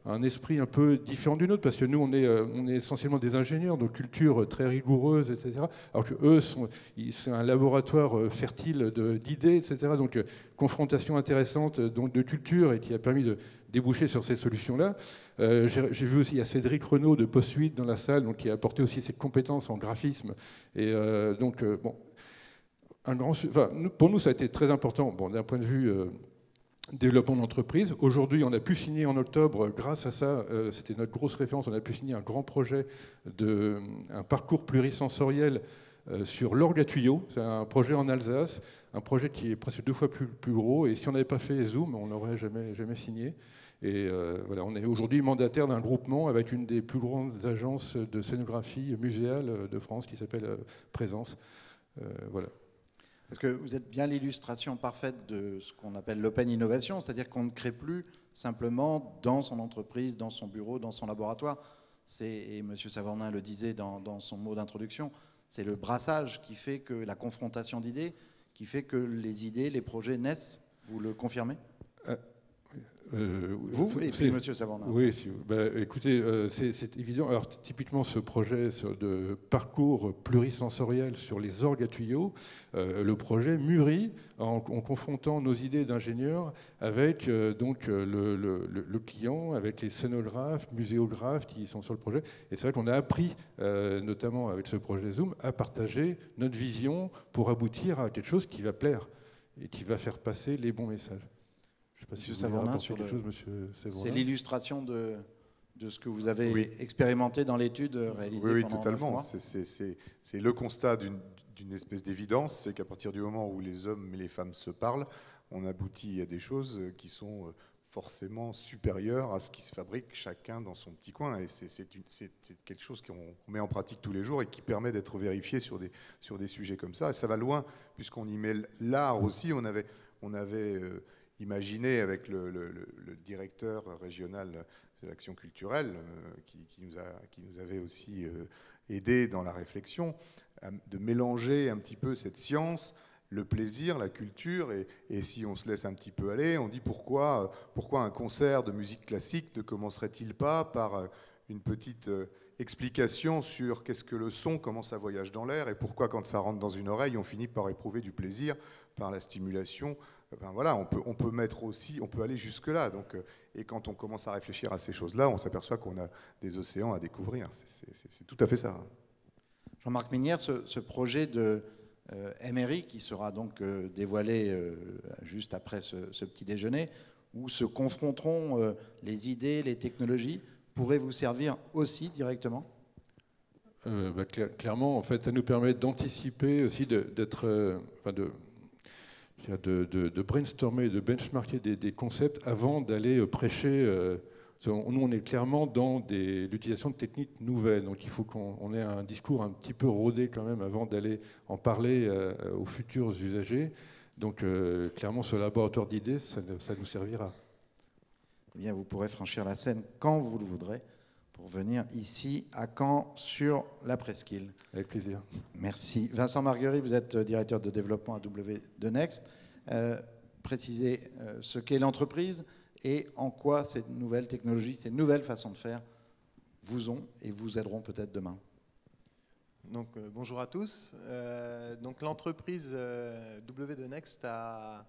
un esprit un peu différent du nôtre, parce que nous, on est essentiellement des ingénieurs, donc culture très rigoureuse, etc. Alors qu'eux, c'est un laboratoire fertile d'idées, etc. Donc confrontation intéressante donc, de culture, et qui a permis de déboucher sur ces solutions-là. J'ai vu aussi, il y a Cédric Renaud de Post8 dans la salle, donc, qui a apporté aussi ses compétences en graphisme. Et bon, pour nous, ça a été très important, bon, d'un point de vue développement d'entreprise. Aujourd'hui, on a pu signer en octobre, grâce à ça, c'était notre grosse référence, on a pu signer un grand projet, un parcours plurisensoriel sur l'orgue à tuyaux. C'est un projet en Alsace, un projet qui est presque 2 fois plus gros. Et si on n'avait pas fait Zoom, on n'aurait jamais signé. Et voilà, on est aujourd'hui mandataire d'un groupement avec une des plus grandes agences de scénographie muséale de France qui s'appelle Présence. Voilà. Parce que vous êtes bien l'illustration parfaite de ce qu'on appelle l'open innovation, c'est-à-dire qu'on ne crée plus simplement dans son entreprise, dans son bureau, dans son laboratoire. Et M. Savornin le disait dans son mot d'introduction, c'est le brassage qui fait que la confrontation d'idées, qui fait que les idées, les projets naissent. Vous le confirmez ? Vous et puis M. Savornin. Oui, écoutez, c'est évident. Alors, typiquement, ce projet de parcours plurisensoriel sur les orgues à tuyaux, le projet mûrit en confrontant nos idées d'ingénieurs avec donc, le client, avec les scénographes, muséographes qui sont sur le projet. Et c'est vrai qu'on a appris, notamment avec ce projet Zoom, à partager notre vision pour aboutir à quelque chose qui va plaire et qui va faire passer les bons messages. Je ne sais pas si vous voulez apporter quelque chose, Monsieur Savornin. C'est l'illustration de ce que vous avez expérimenté dans l'étude réalisée pendant 9 mois. C'est le constat d'une espèce d'évidence, c'est qu'à partir du moment où les hommes et les femmes se parlent, on aboutit à des choses qui sont forcément supérieures à ce qui se fabrique chacun dans son petit coin. Et c'est quelque chose qu'on met en pratique tous les jours et qui permet d'être vérifié sur des sujets comme ça. Et ça va loin, puisqu'on y met l'art aussi. On avait imaginé avec le directeur régional de l'action culturelle, qui nous avait aussi aidé dans la réflexion, de mélanger un petit peu cette science, le plaisir, la culture, et si on se laisse un petit peu aller, on dit pourquoi un concert de musique classique ne commencerait-il pas par une petite explication sur qu'est-ce que le son, comment ça voyage dans l'air, et pourquoi quand ça rentre dans une oreille, on finit par éprouver du plaisir par la stimulation. Enfin, voilà, on peut aller jusque-là. Donc, et quand on commence à réfléchir à ces choses-là, on s'aperçoit qu'on a des océans à découvrir. C'est tout à fait ça. Jean-Marc Minière, ce projet de MRI qui sera donc dévoilé juste après ce petit déjeuner, où se confronteront les idées, les technologies, pourrait vous servir aussi directement ? Clairement, en fait, ça nous permet d'anticiper aussi, de brainstormer, de benchmarker des concepts avant d'aller prêcher. Nous, on est clairement dans l'utilisation de techniques nouvelles, donc il faut qu'on ait un discours un petit peu rodé quand même avant d'aller en parler aux futurs usagers. Donc clairement, ce laboratoire d'idées, ça nous servira. Eh bien, vous pourrez franchir la Seine quand vous le voudrez pour venir ici à Caen sur la presqu'île. Avec plaisir. Merci. Vincent Marguerie, vous êtes directeur de développement à W2Next. Précisez ce qu'est l'entreprise et en quoi ces nouvelles technologies, ces nouvelles façons de faire vous ont et vous aideront peut-être demain. Donc, bonjour à tous. Donc, l'entreprise W2Next a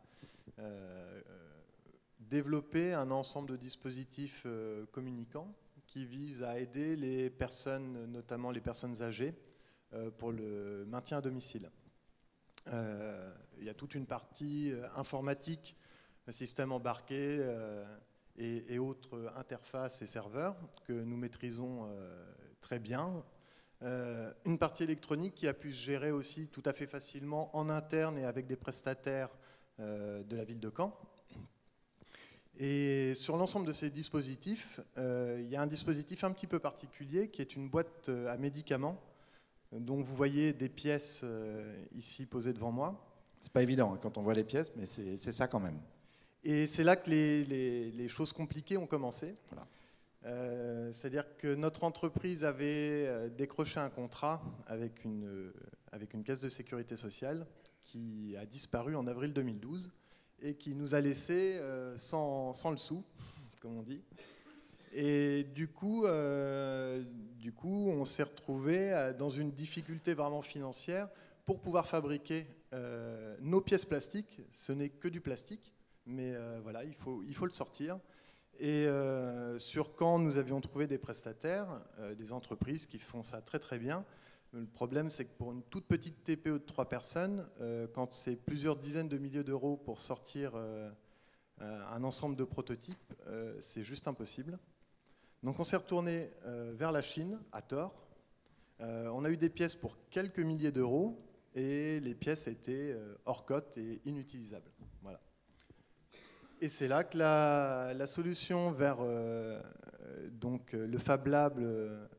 développé un ensemble de dispositifs communicants qui visent à aider les personnes, notamment les personnes âgées, pour le maintien à domicile. Il y a toute une partie informatique, système embarqué et autres interfaces et serveurs que nous maîtrisons très bien. Une partie électronique qui a pu se gérer aussi tout à fait facilement en interne et avec des prestataires de la ville de Caen. Et sur l'ensemble de ces dispositifs, il y a un dispositif un petit peu particulier qui est une boîte à médicaments dont vous voyez des pièces ici posées devant moi. C'est pas évident hein, quand on voit les pièces, mais c'est ça quand même. Et c'est là que les choses compliquées ont commencé. Voilà. C'est-à-dire que notre entreprise avait décroché un contrat avec une caisse de sécurité sociale qui a disparu en avril 2012 et qui nous a laissé sans le sou, comme on dit. Et du coup on s'est retrouvé dans une difficulté vraiment financière pour pouvoir fabriquer nos pièces plastiques. Ce n'est que du plastique, mais voilà, il faut le sortir. Et sur Caen, nous avions trouvé des prestataires, des entreprises qui font ça très très bien. Le problème, c'est que pour une toute petite TPE de 3 personnes, quand c'est plusieurs dizaines de milliers d'euros pour sortir un ensemble de prototypes, c'est juste impossible. Donc on s'est retourné vers la Chine, à tort. On a eu des pièces pour quelques milliers d'euros et les pièces étaient hors cote et inutilisables. Voilà. Et c'est là que la solution vers donc, le Fab Lab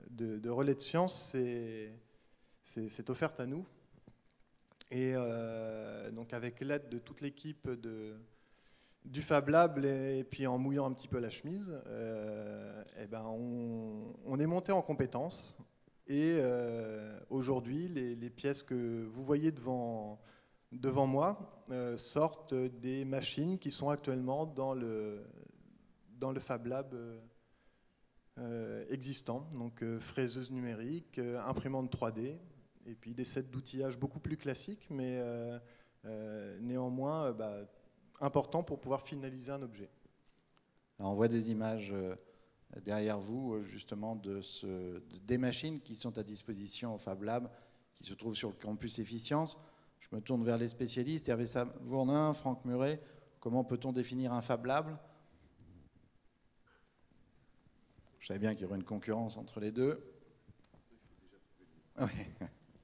de Relais de Sciences s'est offerte à nous. Et donc avec l'aide de toute l'équipe du Fab Lab et puis en mouillant un petit peu la chemise, eh ben on est monté en compétences. Et aujourd'hui, les pièces que vous voyez devant moi sortent des machines qui sont actuellement dans le Fab Lab existant. Donc fraiseuse numérique, imprimante 3D, et puis des sets d'outillage beaucoup plus classiques, mais néanmoins importants pour pouvoir finaliser un objet. Alors on voit des images derrière vous, justement, des machines qui sont à disposition au Fab Lab, qui se trouvent sur le campus Efficience. Je me tourne vers les spécialistes. Hervé Savournin, Franck Muret, comment peut-on définir un Fab Lab? Je savais bien qu'il y aurait une concurrence entre les deux. Oui,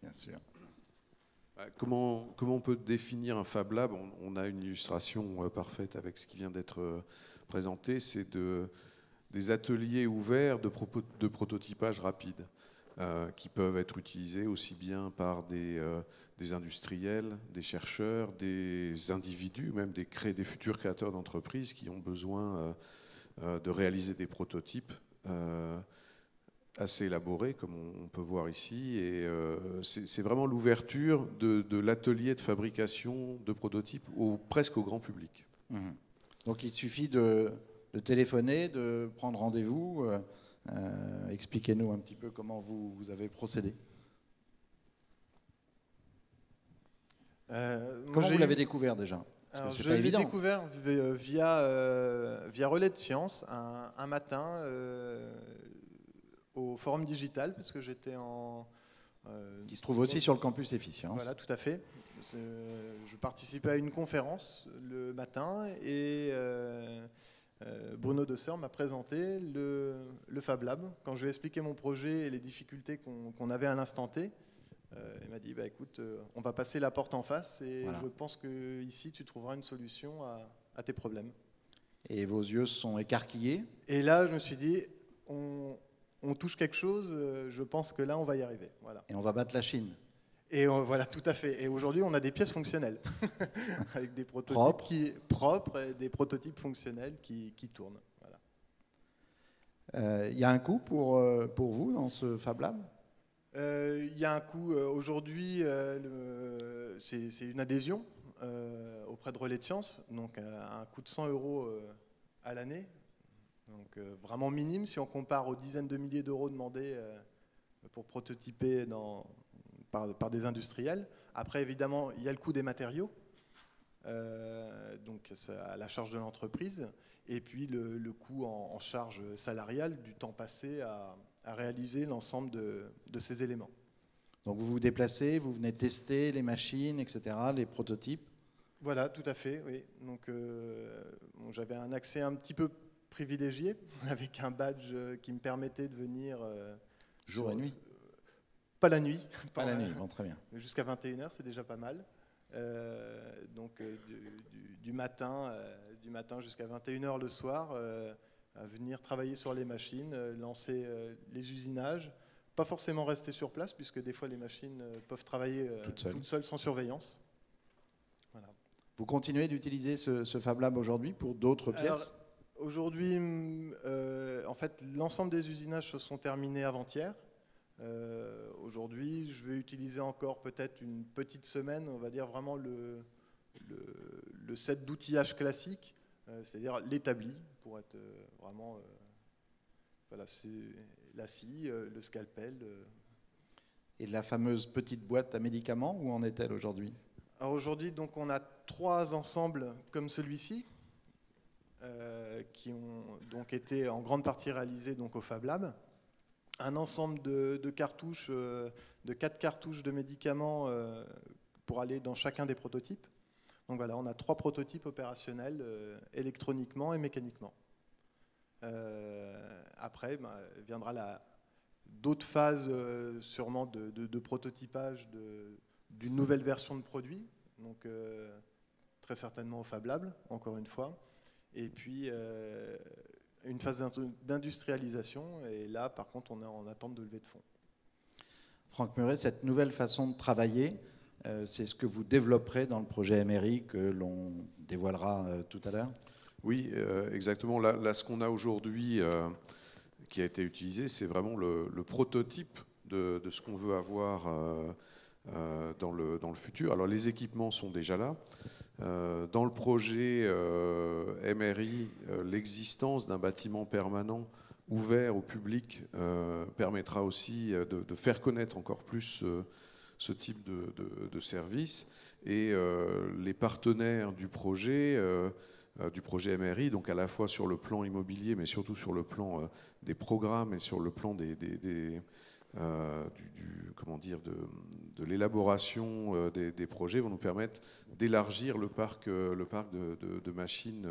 bien sûr. Comment on peut définir un Fab Lab? On a une illustration parfaite avec ce qui vient d'être présenté. C'est des ateliers ouverts de prototypage rapide qui peuvent être utilisés aussi bien par des industriels, des chercheurs, des individus, même des futurs créateurs d'entreprises qui ont besoin de réaliser des prototypes assez élaborés, comme on peut voir ici. Et c'est vraiment l'ouverture de l'atelier de fabrication de prototypes presque au grand public. Mmh. Donc il suffit de téléphoner, de prendre rendez-vous. Expliquez-nous un petit peu comment vous avez procédé. Comment vous l'avez découvert déjà? Parce que c'est pas évident. Je l'ai découvert via Relais de Sciences un matin au Forum Digital, parce que j'étais qui se trouve aussi sur le campus Efficience. Voilà, tout à fait. Je participais à une conférence le matin et Bruno Desseur m'a présenté le Fab Lab. Quand je lui ai expliqué mon projet et les difficultés qu'on avait à l'instant T, il m'a dit écoute, on va passer la porte en face et voilà. Je pense qu'ici tu trouveras une solution à tes problèmes. Et vos yeux se sont écarquillés. Et là, je me suis dit on touche quelque chose, je pense que là on va y arriver. Voilà. Et on va battre la Chine. Et voilà, tout à fait. Et aujourd'hui, on a des pièces fonctionnelles, avec des prototypes propres et des prototypes fonctionnels qui tournent. Voilà. Y a un coût pour vous dans ce Fab Lab? Il y a un coût aujourd'hui, c'est une adhésion auprès de Relais de Sciences, donc un coût de 100 € à l'année. Donc vraiment minime si on compare aux dizaines de milliers d'euros demandés pour prototyper par des industriels. Après, évidemment, il y a le coût des matériaux, donc c'est à la charge de l'entreprise, et puis le coût en charge salariale du temps passé à réaliser l'ensemble de ces éléments. Donc vous vous déplacez, vous venez tester les machines, etc., les prototypes? Voilà, tout à fait, oui. Donc j'avais un accès un petit peu privilégié, avec un badge qui me permettait de venir... jour et nuit? Pas la nuit. Pas la nuit, bon, très bien. Jusqu'à 21h, c'est déjà pas mal. Donc du matin jusqu'à 21h le soir, à venir travailler sur les machines, lancer les usinages. Pas forcément rester sur place, puisque des fois les machines peuvent travailler toutes seules sans surveillance. Voilà. Vous continuez d'utiliser ce Fab Lab aujourd'hui pour d'autres pièces? Aujourd'hui, en fait, l'ensemble des usinages se sont terminés avant-hier. Aujourd'hui, je vais utiliser encore peut-être une petite semaine, on va dire vraiment le set d'outillage classique, c'est-à-dire l'établi, pour être vraiment... voilà, c'est la scie, le scalpel. Et la fameuse petite boîte à médicaments, où en est-elle aujourd'hui? Alors aujourd'hui, donc, on a 3 ensembles comme celui-ci, qui ont donc été en grande partie réalisés donc, au Fab Lab. Un ensemble de cartouches, de 4 cartouches de médicaments pour aller dans chacun des prototypes. Donc voilà, on a 3 prototypes opérationnels électroniquement et mécaniquement. Après, viendra d'autres phases sûrement de prototypage d'une nouvelle version de produit, donc très certainement au Fab Lab, encore une fois. Et puis une phase d'industrialisation, et là par contre on est en attente de levée de fonds. Franck Muret, cette nouvelle façon de travailler, c'est ce que vous développerez dans le projet MRI que l'on dévoilera tout à l'heure? Oui, exactement. Là, ce qu'on a aujourd'hui qui a été utilisé, c'est vraiment le prototype de ce qu'on veut avoir dans le futur. Alors les équipements sont déjà là. Dans le projet MRI, l'existence d'un bâtiment permanent ouvert au public permettra aussi de faire connaître encore plus ce type de service. Et les partenaires du projet MRI, donc à la fois sur le plan immobilier, mais surtout sur le plan des programmes et sur le plan de l'élaboration des projets, vont nous permettre d'élargir le parc de machines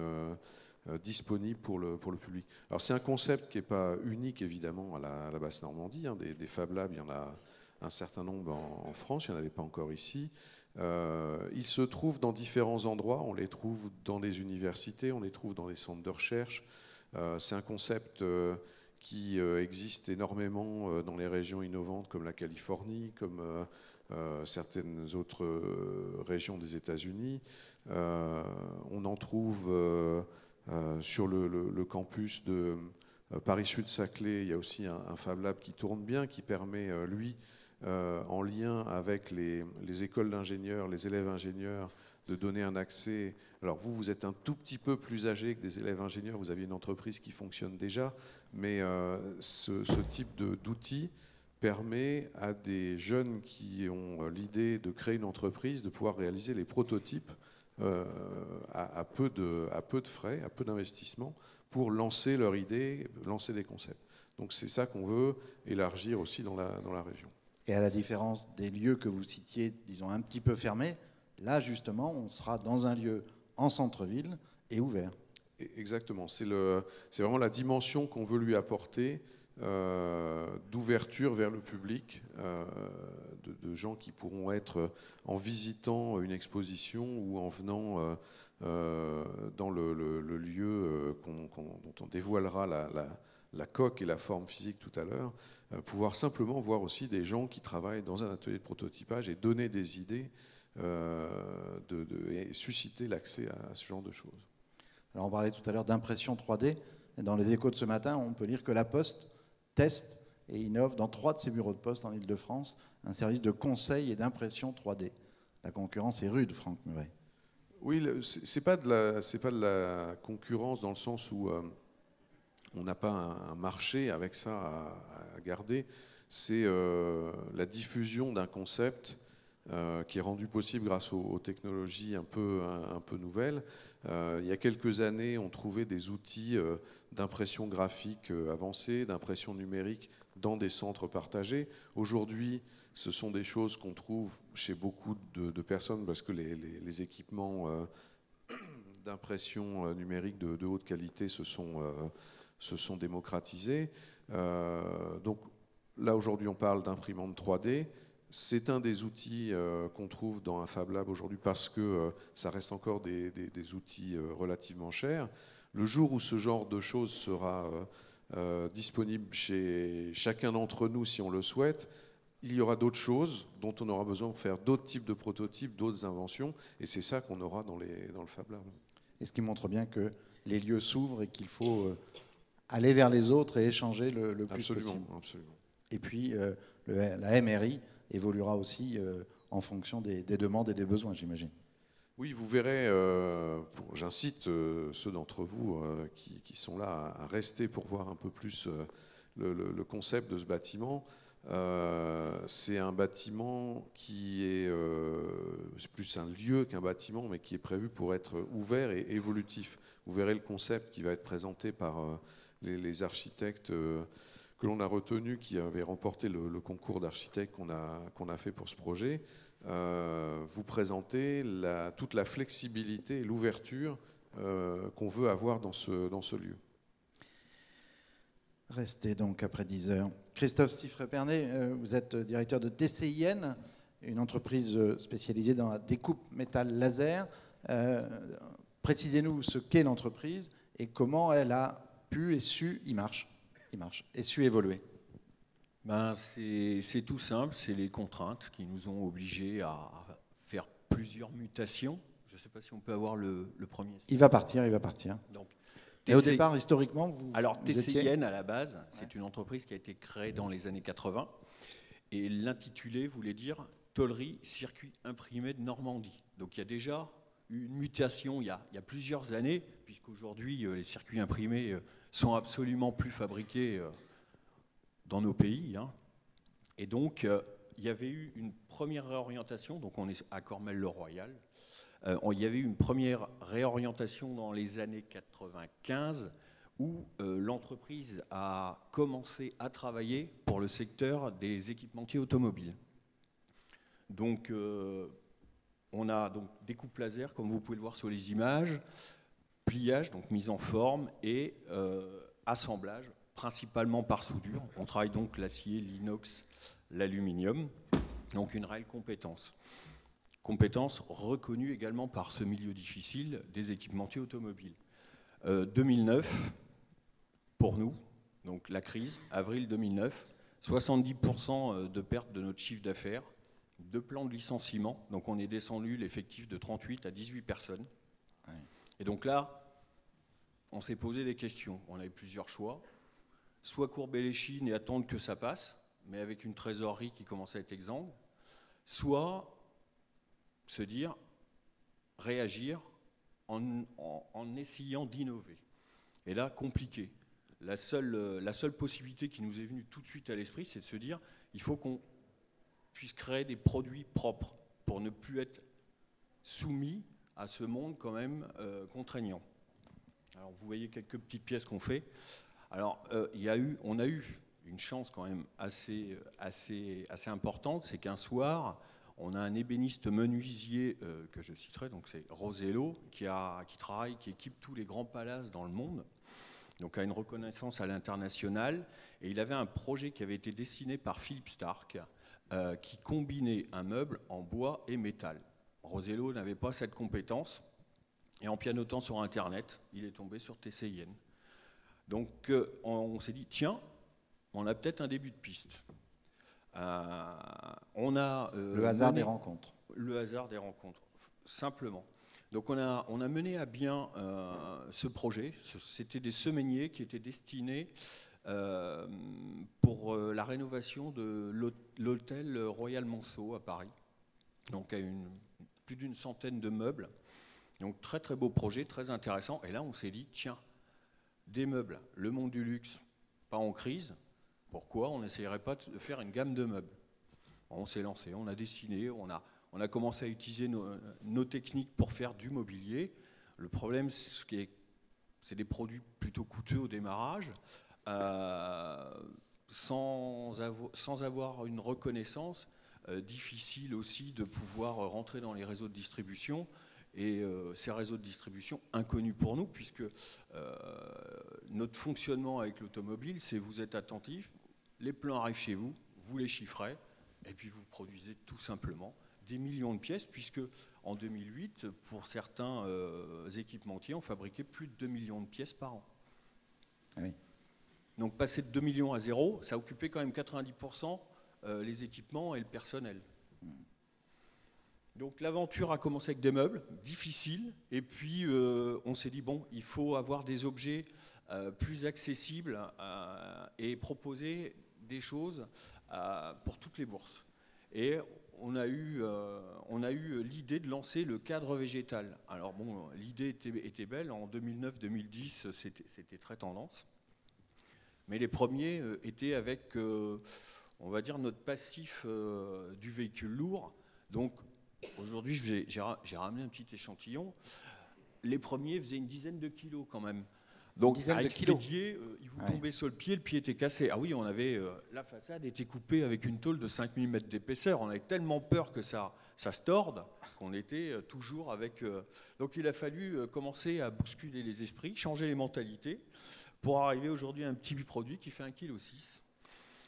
disponibles pour le public. Alors c'est un concept qui n'est pas unique évidemment à la Basse-Normandie, hein. Des Fab Labs, il y en a un certain nombre en France, il n'y en avait pas encore ici. Ils se trouvent dans différents endroits, on les trouve dans les universités, on les trouve dans les centres de recherche. C'est un concept qui existe énormément dans les régions innovantes comme la Californie, comme certaines autres régions des États-Unis. On en trouve sur le campus de Paris-Sud-Saclay, il y a aussi un Fab Lab qui tourne bien, qui permet, lui, en lien avec les écoles d'ingénieurs, les élèves ingénieurs, de donner un accès. Alors vous êtes un tout petit peu plus âgé que des élèves ingénieurs, vous avez une entreprise qui fonctionne déjà, mais ce type d'outil permet à des jeunes qui ont l'idée de créer une entreprise de pouvoir réaliser les prototypes à peu de frais, à peu d'investissement, pour lancer leur idée, lancer des concepts. Donc c'est ça qu'on veut élargir aussi dans la région. Et à la différence des lieux que vous citiez, disons, un petit peu fermés, là, justement, on sera dans un lieu en centre-ville et ouvert. Exactement. C'est vraiment la dimension qu'on veut lui apporter d'ouverture vers le public, de gens qui pourront être, en visitant une exposition ou en venant dans le lieu dont on dévoilera la coque et la forme physique tout à l'heure, pouvoir simplement voir aussi des gens qui travaillent dans un atelier de prototypage et donner des idées et susciter l'accès à ce genre de choses. Alors on parlait tout à l'heure d'impression 3D. Et dans les Échos de ce matin, on peut lire que la Poste teste et innove dans 3 de ses bureaux de poste en Ile-de-France un service de conseil et d'impression 3D. La concurrence est rude, Franck Muret. Oui, c'est pas de la concurrence dans le sens où on n'a pas un marché avec ça à garder. C'est la diffusion d'un concept qui est rendu possible grâce aux technologies un peu nouvelles. Il y a quelques années, on trouvait des outils d'impression graphique avancée, d'impression numérique dans des centres partagés. Aujourd'hui, ce sont des choses qu'on trouve chez beaucoup de personnes parce que les équipements d'impression numérique de haute qualité se sont démocratisés. Donc là, aujourd'hui, on parle d'imprimante 3D. C'est un des outils qu'on trouve dans un Fab Lab aujourd'hui parce que ça reste encore des outils relativement chers. Le jour où ce genre de choses sera disponible chez chacun d'entre nous, si on le souhaite, il y aura d'autres choses dont on aura besoin pour faire d'autres types de prototypes, d'autres inventions, et c'est ça qu'on aura dans le Fab Lab. Et ce qui montre bien que les lieux s'ouvrent et qu'il faut aller vers les autres et échanger le plus possible. Absolument. Et puis la MRI évoluera aussi en fonction des demandes et des besoins, j'imagine. Oui, vous verrez, j'incite ceux d'entre vous qui sont là à rester pour voir un peu plus le concept de ce bâtiment. C'est un bâtiment qui est plus un lieu qu'un bâtiment, mais qui est prévu pour être ouvert et évolutif. Vous verrez le concept qui va être présenté par les architectes que l'on a retenus, qui avaient remporté le concours d'architectes qu'on a fait pour ce projet. Vous présenter toute la flexibilité et l'ouverture qu'on veut avoir dans ce lieu. Restez donc après 10 heures. Christophe Stiffret-Pernet, vous êtes directeur de TCIN, une entreprise spécialisée dans la découpe métal laser. Précisez-nous ce qu'est l'entreprise et comment elle a pu et su, et su évoluer. C'est tout simple, c'est les contraintes qui nous ont obligés à faire plusieurs mutations. Je ne sais pas si on peut avoir le premier. Il va partir. Donc, et au départ, historiquement, alors vous TCIN, étiez... à la base, c'est une entreprise qui a été créée dans les années 80. Et l'intitulé voulait dire Tôlerie, circuit imprimé de Normandie. Donc il y a déjà eu une mutation il y a plusieurs années, puisqu'aujourd'hui, les circuits imprimés sont absolument plus fabriqués dans nos pays. Et donc, il y avait eu une première réorientation, donc on est à Cormelles-le-Royal. Il y avait eu une première réorientation dans les années 95 où l'entreprise a commencé à travailler pour le secteur des équipementiers automobiles. Donc, on a donc découpe laser, comme vous pouvez le voir sur les images, pliage, donc mise en forme, et assemblage, principalement par soudure. On travaille donc l'acier, l'inox, l'aluminium, donc une réelle compétence. Compétence reconnue également par ce milieu difficile des équipementiers automobiles. 2009, pour nous, donc la crise, avril 2009, 70% de perte de notre chiffre d'affaires, 2 plans de licenciement, donc on est descendu l'effectif de 38 à 18 personnes. Ouais. Et donc là, on s'est posé des questions. On avait plusieurs choix. Soit courber les chines et attendre que ça passe, mais avec une trésorerie qui commence à être exsangue, soit se dire, réagir en essayant d'innover. Et là, compliqué. La seule possibilité qui nous est venue tout de suite à l'esprit, c'est de se dire, il faut qu'on puisse créer des produits propres pour ne plus être soumis à ce monde quand même contraignant. Alors, vous voyez quelques petites pièces qu'on fait. Alors, on a eu une chance quand même assez importante, c'est qu'un soir, on a un ébéniste menuisier que je citerai, donc c'est Rosello, qui travaille, qui équipe tous les grands palaces dans le monde, donc a une reconnaissance à l'international, et il avait un projet qui avait été dessiné par Philippe Stark, qui combinait un meuble en bois et métal. Rosello n'avait pas cette compétence, et en pianotant sur Internet, il est tombé sur TCIN. Donc on s'est dit, tiens, on a peut-être un début de piste. On a le hasard des rencontres. Le hasard des rencontres, simplement. Donc on a mené à bien ce projet. C'était des semainiers qui étaient destinés pour la rénovation de l'hôtel Royal Monceau à Paris. Donc à plus d'une centaine de meubles. Donc très très beau projet, très intéressant. Et là on s'est dit, tiens, des meubles, le monde du luxe, pas en crise. Pourquoi on n'essayerait pas de faire une gamme de meubles? On s'est lancé, on a dessiné, on a commencé à utiliser nos techniques pour faire du mobilier. Le problème, c'est des produits plutôt coûteux au démarrage, sans avoir une reconnaissance, difficile aussi de pouvoir rentrer dans les réseaux de distribution. Et ces réseaux de distribution inconnus pour nous, puisque notre fonctionnement avec l'automobile, c'est vous êtes attentif, les plans arrivent chez vous, vous les chiffrez, et puis vous produisez tout simplement des millions de pièces, puisque en 2008, pour certains équipementiers, on fabriquait plus de 2 millions de pièces par an. Oui. Donc passer de 2 millions à 0, ça occupait quand même 90% les équipements et le personnel. Donc l'aventure a commencé avec des meubles difficiles, et puis on s'est dit, bon, il faut avoir des objets plus accessibles et proposer des choses pour toutes les bourses. Et on a eu l'idée de lancer le cadre végétal. Alors bon, l'idée était belle. En 2009-2010, c'était très tendance. Mais les premiers étaient avec, on va dire, notre passif du véhicule lourd. Donc aujourd'hui, j'ai ramené un petit échantillon. Les premiers faisaient une dizaine de kilos quand même. Donc à expédier, il vous tombait sur le pied était cassé. Ah oui, on avait la façade était coupée avec une tôle de 5 mm d'épaisseur. On avait tellement peur que ça se torde qu'on était toujours avec. Donc il a fallu commencer à bousculer les esprits, changer les mentalités, pour arriver aujourd'hui à un petit produit qui fait 1,6 kg.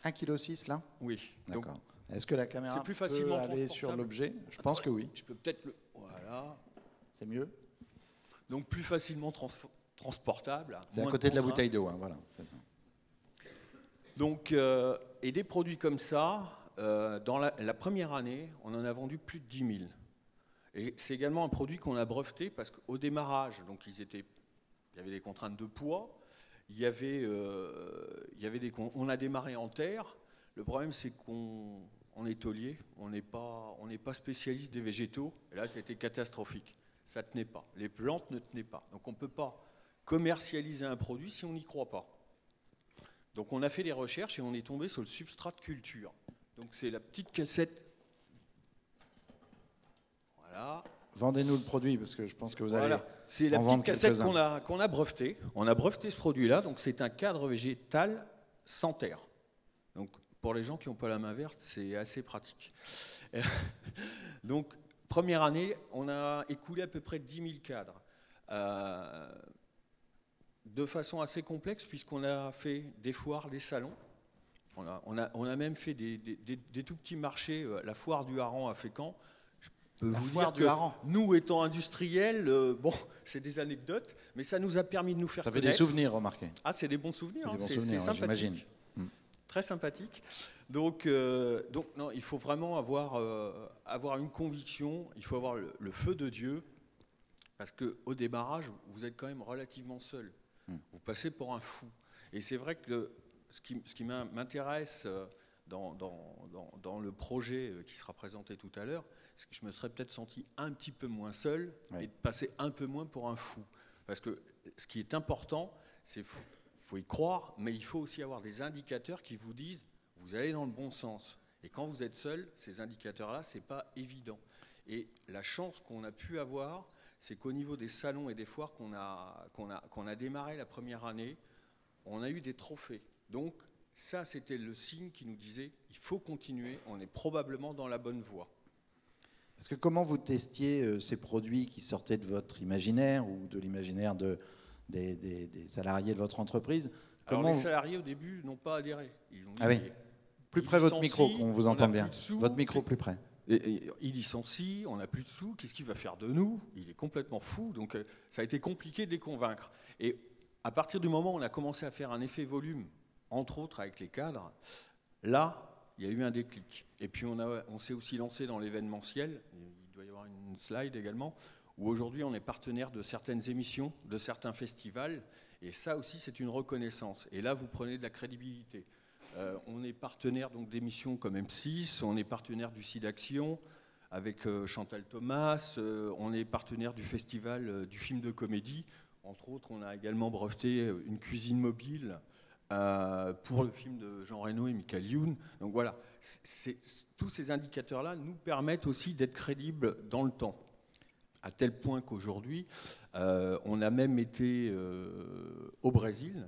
1,6 kg là? Oui. D'accord. Est-ce que la caméra plus facilement peut aller sur l'objet? Je pense que oui. Je peux peut-être le. Voilà. C'est mieux. Donc plus facilement transportable. C'est à côté de la bouteille d'eau, hein, voilà. C'est ça. Donc, et des produits comme ça, dans la première année, on en a vendu plus de 10 000. Et c'est également un produit qu'on a breveté parce qu'au démarrage, donc il y avait des contraintes de poids, on a démarré en terre. Le problème, c'est qu'on est taulier, on n'est pas spécialiste des végétaux. Et là, c'était catastrophique. Ça ne tenait pas. Les plantes ne tenaient pas. Donc, on ne peut pas commercialiser un produit si on n'y croit pas. Donc, on a fait des recherches et on est tombé sur le substrat de culture. Donc, c'est la petite cassette. Voilà. Vendez-nous le produit parce que je pense que vous allez. Voilà. C'est la petite cassette qu'on a brevetée. On a breveté ce produit-là. Donc, c'est un cadre végétal sans terre. Donc, pour les gens qui n'ont pas la main verte, c'est assez pratique. Donc, première année, on a écoulé à peu près 10 000 cadres. De façon assez complexe, puisqu'on a fait des foires, des salons. On a même fait des tout petits marchés. La foire du hareng à Fécamp. Je peux vous dire que nous, étant industriels, bon, c'est des anecdotes, mais ça nous a permis de nous faire connaître. Ça fait des souvenirs, remarquez. Ah, c'est des bons souvenirs. C'est sympathique. Très sympathique. Donc non, il faut vraiment avoir une conviction, il faut avoir le feu de Dieu, parce qu'au démarrage, vous êtes quand même relativement seul. Vous passez pour un fou. Et c'est vrai que ce qui m'intéresse dans le projet qui sera présenté tout à l'heure, c'est que je me serais peut-être senti un petit peu moins seul et de passer un peu moins pour un fou. Parce que ce qui est important, c'est faut y croire, mais il faut aussi avoir des indicateurs qui vous disent vous allez dans le bon sens. Et quand vous êtes seul, ces indicateurs-là, c'est pas évident. Et la chance qu'on a pu avoir, c'est qu'au niveau des salons et des foires qu'on a démarré la première année, on a eu des trophées. Donc ça, c'était le signe qui nous disait il faut continuer, on est probablement dans la bonne voie. Parce que comment vous testiez ces produits qui sortaient de votre imaginaire ou de l'imaginaire des salariés de votre entreprise? Alors les salariés au début n'ont pas adhéré. Ils ont dit, oui. Plus près votre micro, qu'on vous entend bien. Votre micro plus près. Il licencie, on n'a plus de sous, qu'est-ce qu'il va faire de nous? Il est complètement fou, donc ça a été compliqué de les convaincre. Et à partir du moment où on a commencé à faire un effet volume, entre autres avec les cadres, là, il y a eu un déclic. Et puis on s'est aussi lancé dans l'événementiel, il doit y avoir une slide également, où aujourd'hui on est partenaire de certaines émissions, de certains festivals, et ça aussi c'est une reconnaissance. Et là vous prenez de la crédibilité. On est partenaire donc d'émissions comme M6, on est partenaire du SIDAction avec Chantal Thomas, on est partenaire du festival du film de comédie. Entre autres, on a également breveté une cuisine mobile pour le film de Jean Reno et Michael Youn. Donc voilà, tous ces indicateurs-là nous permettent aussi d'être crédibles dans le temps. À tel point qu'aujourd'hui, on a même été au Brésil,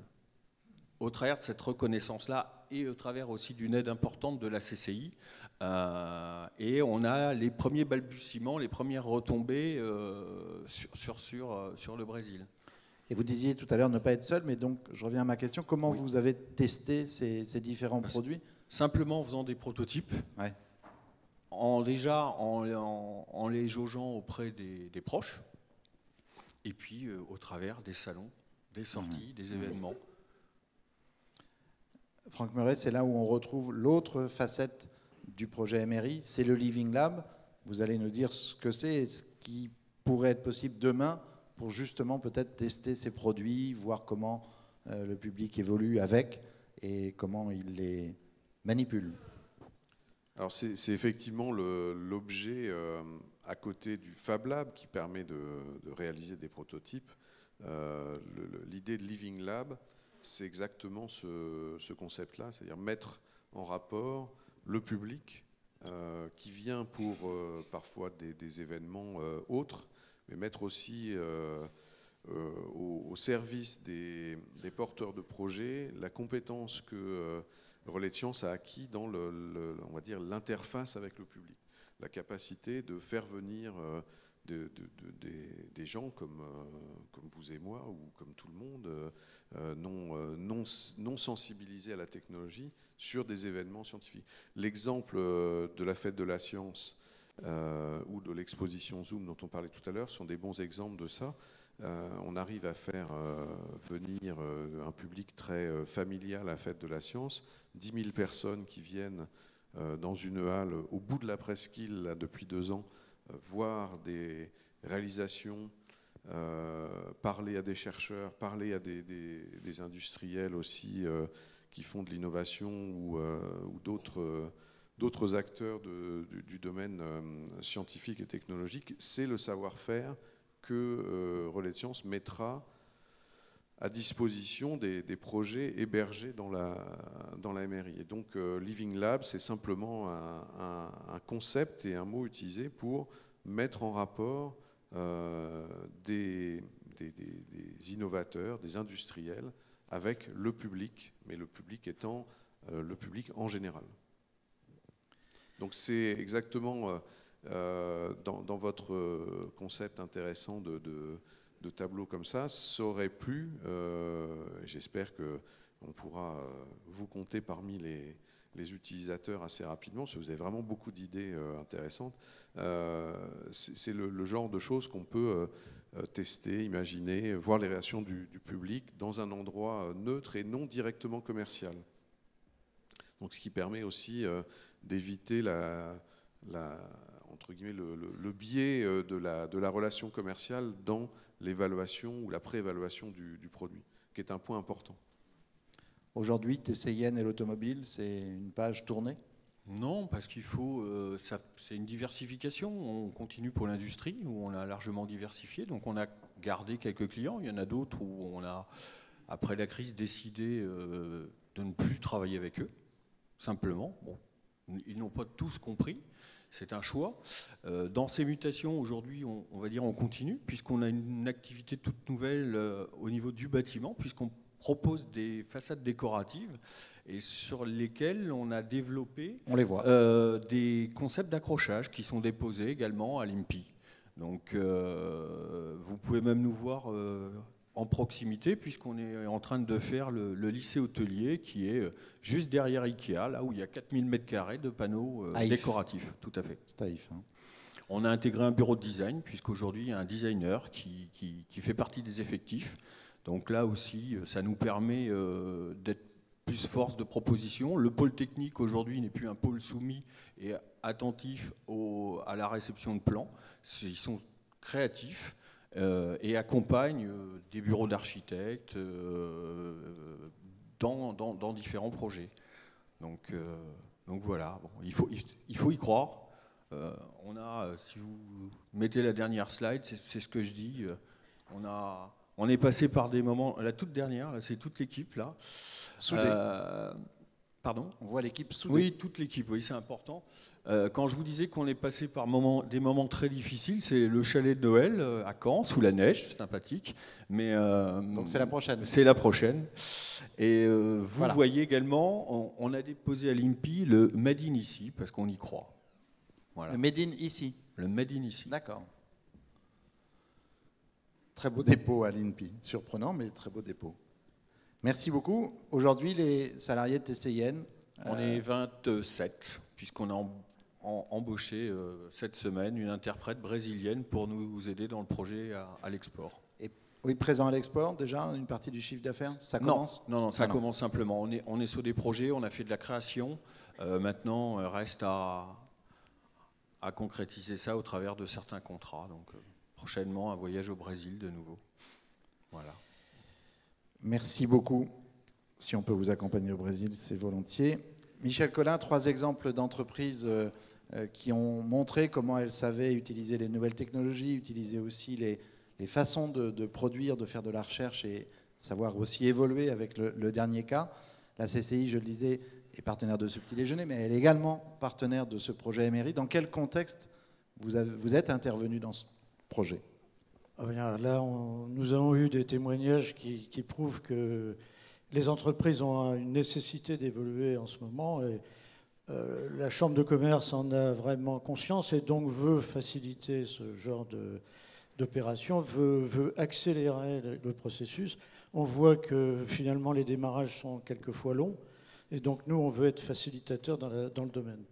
au travers de cette reconnaissance-là et au travers aussi d'une aide importante de la CCI. Et on a les premiers balbutiements, les premières retombées sur le Brésil. Et vous disiez tout à l'heure ne pas être seul, mais donc je reviens à ma question, comment vous avez testé ces différents produits? Simplement en faisant des prototypes, en les jaugeant auprès des proches, et puis au travers des salons, des sorties, des événements. Franck Meuret, c'est là où on retrouve l'autre facette du projet MRI, c'est le Living Lab. Vous allez nous dire ce que c'est et ce qui pourrait être possible demain pour justement peut-être tester ces produits, voir comment le public évolue avec et comment il les manipule. Alors c'est effectivement l'objet à côté du Fab Lab qui permet de réaliser des prototypes. L'idée de Living Lab, c'est exactement ce concept-là, c'est-à-dire mettre en rapport le public qui vient pour parfois des événements autres, mais mettre aussi au service des porteurs de projets la compétence que Relais de Sciences a acquis dans on va dire l'interface avec le public, la capacité de faire venir des gens comme vous et moi ou comme tout le monde non sensibilisés à la technologie sur des événements scientifiques. L'exemple de la fête de la science ou de l'exposition Zoom dont on parlait tout à l'heure sont des bons exemples de ça. On arrive à faire venir un public très familial à la fête de la science, 10 000 personnes qui viennent dans une halle au bout de la presqu'île là, depuis 2 ans, voir des réalisations, parler à des chercheurs, parler à des industriels aussi qui font de l'innovation ou d'autres acteurs du domaine scientifique et technologique. C'est le savoir-faire que Relais de Sciences mettra à disposition des projets hébergés dans la MRI. Et donc Living Lab, c'est simplement un concept et un mot utilisé pour mettre en rapport des innovateurs, des industriels avec le public, mais le public étant le public en général. Donc c'est exactement dans votre concept intéressant de tableau comme ça aurait plu, j'espère qu'on pourra vous compter parmi les utilisateurs assez rapidement, parce que vous avez vraiment beaucoup d'idées intéressantes. C'est le genre de choses qu'on peut tester, imaginer, voir les réactions du public dans un endroit neutre et non directement commercial. Donc, ce qui permet aussi d'éviter entre guillemets, le biais de la relation commerciale dans l'évaluation ou la préévaluation du produit, qui est un point important. Aujourd'hui, TCIN et l'automobile, c'est une page tournée? Non, parce qu'il faut, c'est une diversification. On continue pour l'industrie, où on a largement diversifié. Donc on a gardé quelques clients. Il y en a d'autres où on a, après la crise, décidé de ne plus travailler avec eux, simplement. Bon, ils n'ont pas tous compris. C'est un choix. Dans ces mutations, aujourd'hui, on va dire on continue, puisqu'on a une activité toute nouvelle au niveau du bâtiment, puisqu'on propose des façades décoratives et sur lesquelles on a développé des concepts d'accrochage qui sont déposés également à l'INPI. Donc vous pouvez même nous voir en proximité, puisqu'on est en train de faire le lycée hôtelier qui est juste derrière Ikea, là où il y a 4000 m² de panneaux décoratifs. Tout à fait. C'est Aïf, hein. On a intégré un bureau de design, puisqu'aujourd'hui il y a un designer qui fait partie des effectifs. Donc là aussi, ça nous permet d'être plus force de proposition. Le pôle technique aujourd'hui n'est plus un pôle soumis et attentif à la réception de plans. Ils sont créatifs et accompagnent des bureaux d'architectes dans différents projets. Donc voilà, bon, il faut y croire. Si vous mettez la dernière slide, c'est ce que je dis. On est passé par des moments, la toute dernière, c'est toute l'équipe là. Soudée. Pardon ? On voit l'équipe soudée. Oui, toute l'équipe, oui, c'est important. Quand je vous disais qu'on est passé par des moments très difficiles, c'est le chalet de Noël à Caen, sous la neige, sympathique. Mais, donc c'est la prochaine. C'est la prochaine. Et vous voyez également, on a déposé à l'INPI le Made in ici, parce qu'on y croit. Voilà. Le Made in ici. Le Made in ici. D'accord. Très beau dépôt à l'INPI. Surprenant, mais très beau dépôt. Merci beaucoup. Aujourd'hui, les salariés de TCIN... On est 27, puisqu'on a embauché cette semaine une interprète brésilienne pour nous aider dans le projet à l'export. Et oui, présent à l'export, déjà, une partie du chiffre d'affaires, ça commence ? Non, ça commence simplement. On est sur des projets, on a fait de la création. Maintenant, reste à concrétiser ça au travers de certains contrats. Donc, prochainement, un voyage au Brésil de nouveau. Voilà. Merci beaucoup. Si on peut vous accompagner au Brésil, c'est volontiers. Michel Collin, 3 exemples d'entreprises qui ont montré comment elles savaient utiliser les nouvelles technologies, utiliser aussi les façons de produire, de faire de la recherche et savoir aussi évoluer avec le dernier cas. La CCI, je le disais, est partenaire de ce petit déjeuner, mais elle est également partenaire de ce projet Emery. Dans quel contexte vous êtes intervenu dans ce projet? Là, nous avons eu des témoignages qui prouvent que les entreprises ont une nécessité d'évoluer en ce moment. Et la Chambre de commerce en a vraiment conscience et donc veut faciliter ce genre d'opération, veut accélérer le processus. On voit que finalement les démarrages sont quelquefois longs et donc nous, on veut être facilitateur dans le domaine.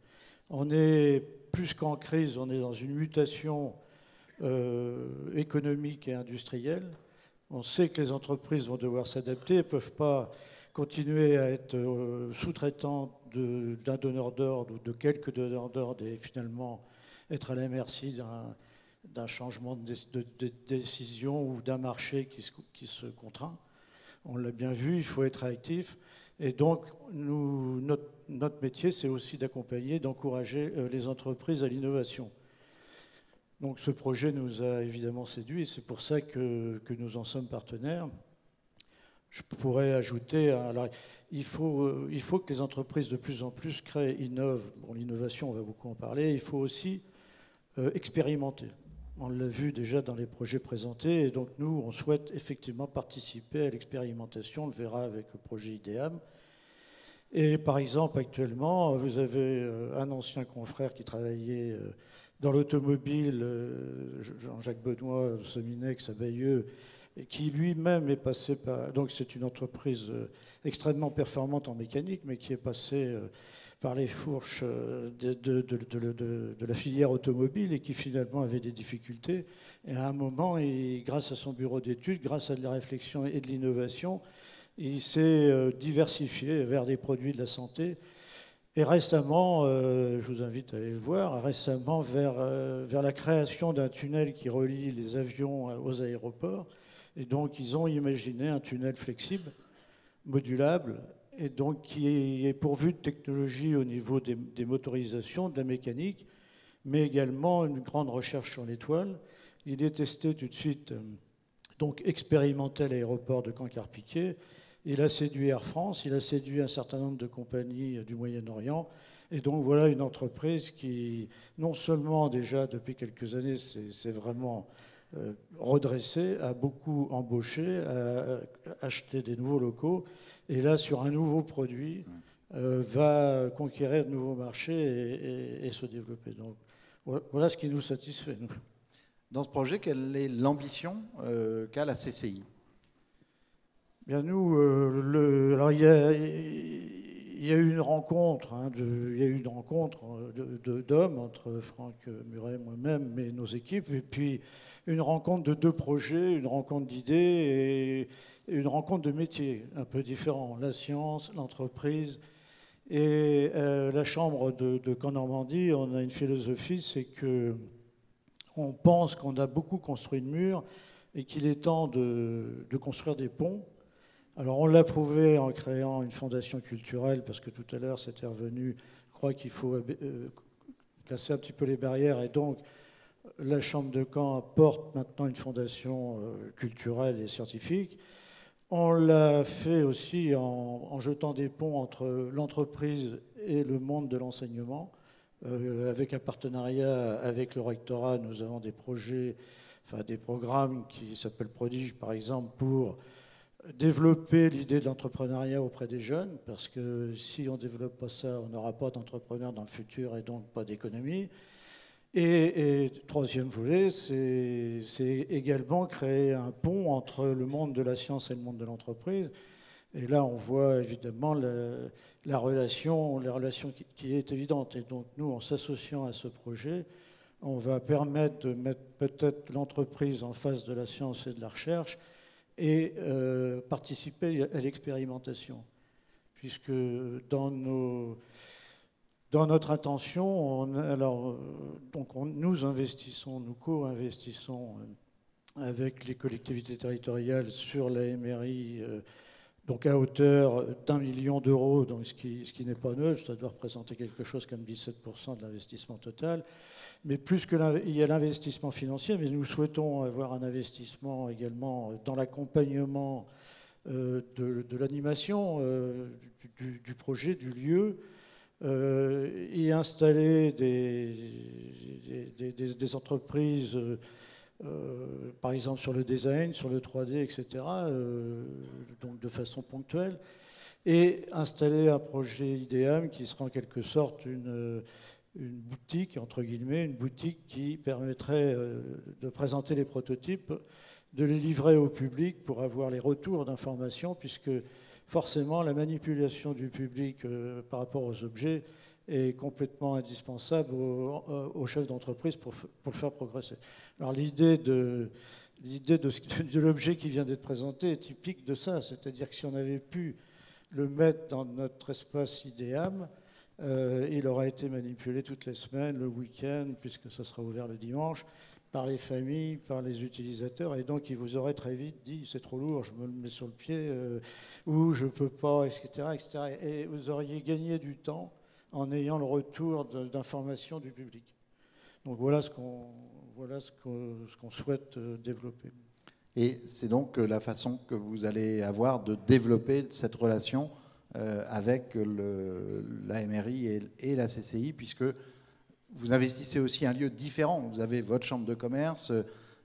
On est plus qu'en crise, on est dans une mutation économique et industrielle. On sait que les entreprises vont devoir s'adapter, elles ne peuvent pas continuer à être sous-traitants d'un donneur d'ordre ou de quelques donneurs d'ordre et finalement être à la merci d'un changement de décision ou d'un marché qui se contraint. On l'a bien vu, il faut être réactif. Et donc, notre métier, c'est aussi d'accompagner, d'encourager les entreprises à l'innovation. Donc ce projet nous a évidemment séduit et c'est pour ça que nous en sommes partenaires. Je pourrais ajouter, alors, il faut que les entreprises de plus en plus créent, innovent. Bon, l'innovation, on va beaucoup en parler. Il faut aussi expérimenter. On l'a vu déjà dans les projets présentés. Et donc nous, on souhaite effectivement participer à l'expérimentation. On le verra avec le projet IDEAM. Et par exemple, actuellement, vous avez un ancien confrère qui travaillait dans l'automobile, Jean-Jacques Benoît, Sominex, à Bayeux, qui lui-même est passé par... Donc c'est une entreprise extrêmement performante en mécanique, mais qui est passée par les fourches de la filière automobile et qui finalement avait des difficultés. Et à un moment, grâce à son bureau d'études, grâce à de la réflexion et de l'innovation, il s'est diversifié vers des produits de la santé. Et récemment, je vous invite à aller le voir, récemment vers la création d'un tunnel qui relie les avions aux aéroports. Et donc, ils ont imaginé un tunnel flexible, modulable, et donc qui est pourvu de technologies au niveau des motorisations, de la mécanique, mais également une grande recherche sur l'étoile. Il est testé tout de suite, donc expérimenté à l'aéroport de Caen-Carpiquet. Il a séduit Air France, il a séduit un certain nombre de compagnies du Moyen-Orient. Et donc voilà une entreprise qui, non seulement déjà depuis quelques années, s'est vraiment redressée, a beaucoup embauché, a acheté des nouveaux locaux. Et là, sur un nouveau produit, va conquérir de nouveaux marchés et se développer. Donc voilà ce qui nous satisfait, nous. Dans ce projet, quelle est l'ambition qu'a la CCI? Bien, nous, alors il y a eu une rencontre, d'hommes entre Franck Muret et moi-même, mais nos équipes, et puis une rencontre de 2 projets, une rencontre d'idées et une rencontre de métiers un peu différents, la science, l'entreprise. Et la Chambre de Caen-Normandie, on a une philosophie, c'est que on pense qu'on a beaucoup construit de murs et qu'il est temps de construire des ponts. Alors on l'a prouvé en créant une fondation culturelle, parce que tout à l'heure c'était revenu, je crois qu'il faut casser un petit peu les barrières, et donc la Chambre de Caen porte maintenant une fondation culturelle et scientifique. On l'a fait aussi en jetant des ponts entre l'entreprise et le monde de l'enseignement. Avec un partenariat avec le rectorat, nous avons des projets, des programmes qui s'appellent Prodige par exemple, pour développer l'idée de l'entrepreneuriat auprès des jeunes, parce que si on ne développe pas ça, on n'aura pas d'entrepreneurs dans le futur et donc pas d'économie. Et troisième volet, c'est également créer un pont entre le monde de la science et le monde de l'entreprise. Et là, on voit évidemment la relation qui est évidente. Et donc nous, en s'associant à ce projet, on va permettre de mettre peut-être l'entreprise en face de la science et de la recherche, et participer à l'expérimentation. Puisque dans notre intention, nous investissons, nous co-investissons avec les collectivités territoriales sur la MRI donc à hauteur d'1 million d'euros, donc ce qui n'est pas neutre, ça doit représenter quelque chose comme 17% de l'investissement total. Mais plus qu'il y a l'investissement financier, mais nous souhaitons avoir un investissement également dans l'accompagnement de l'animation du projet, du lieu, et installer des entreprises, par exemple sur le design, sur le 3D, etc., donc de façon ponctuelle, et installer un projet IDEAM qui sera en quelque sorte une boutique, entre guillemets, une boutique qui permettrait de présenter les prototypes, de les livrer au public pour avoir les retours d'informations, puisque forcément la manipulation du public par rapport aux objets est complètement indispensable aux chefs d'entreprise pour le faire progresser. Alors l'idée de l'objet qui vient d'être présenté est typique de ça, c'est-à-dire que si on avait pu le mettre dans notre espace IDEAM, il aurait été manipulé toutes les semaines, le week-end, puisque ça sera ouvert le dimanche, par les familles, par les utilisateurs, et donc il vous aurait très vite dit c'est trop lourd, je me le mets sur le pied, ou je peux pas, etc., etc. Et vous auriez gagné du temps en ayant le retour d'informations du public. Donc voilà ce qu'on souhaite développer. Et c'est donc la façon que vous allez avoir de développer cette relation avec l'AMRI et la CCI, puisque vous investissez aussi un lieu différent. Vous avez votre chambre de commerce,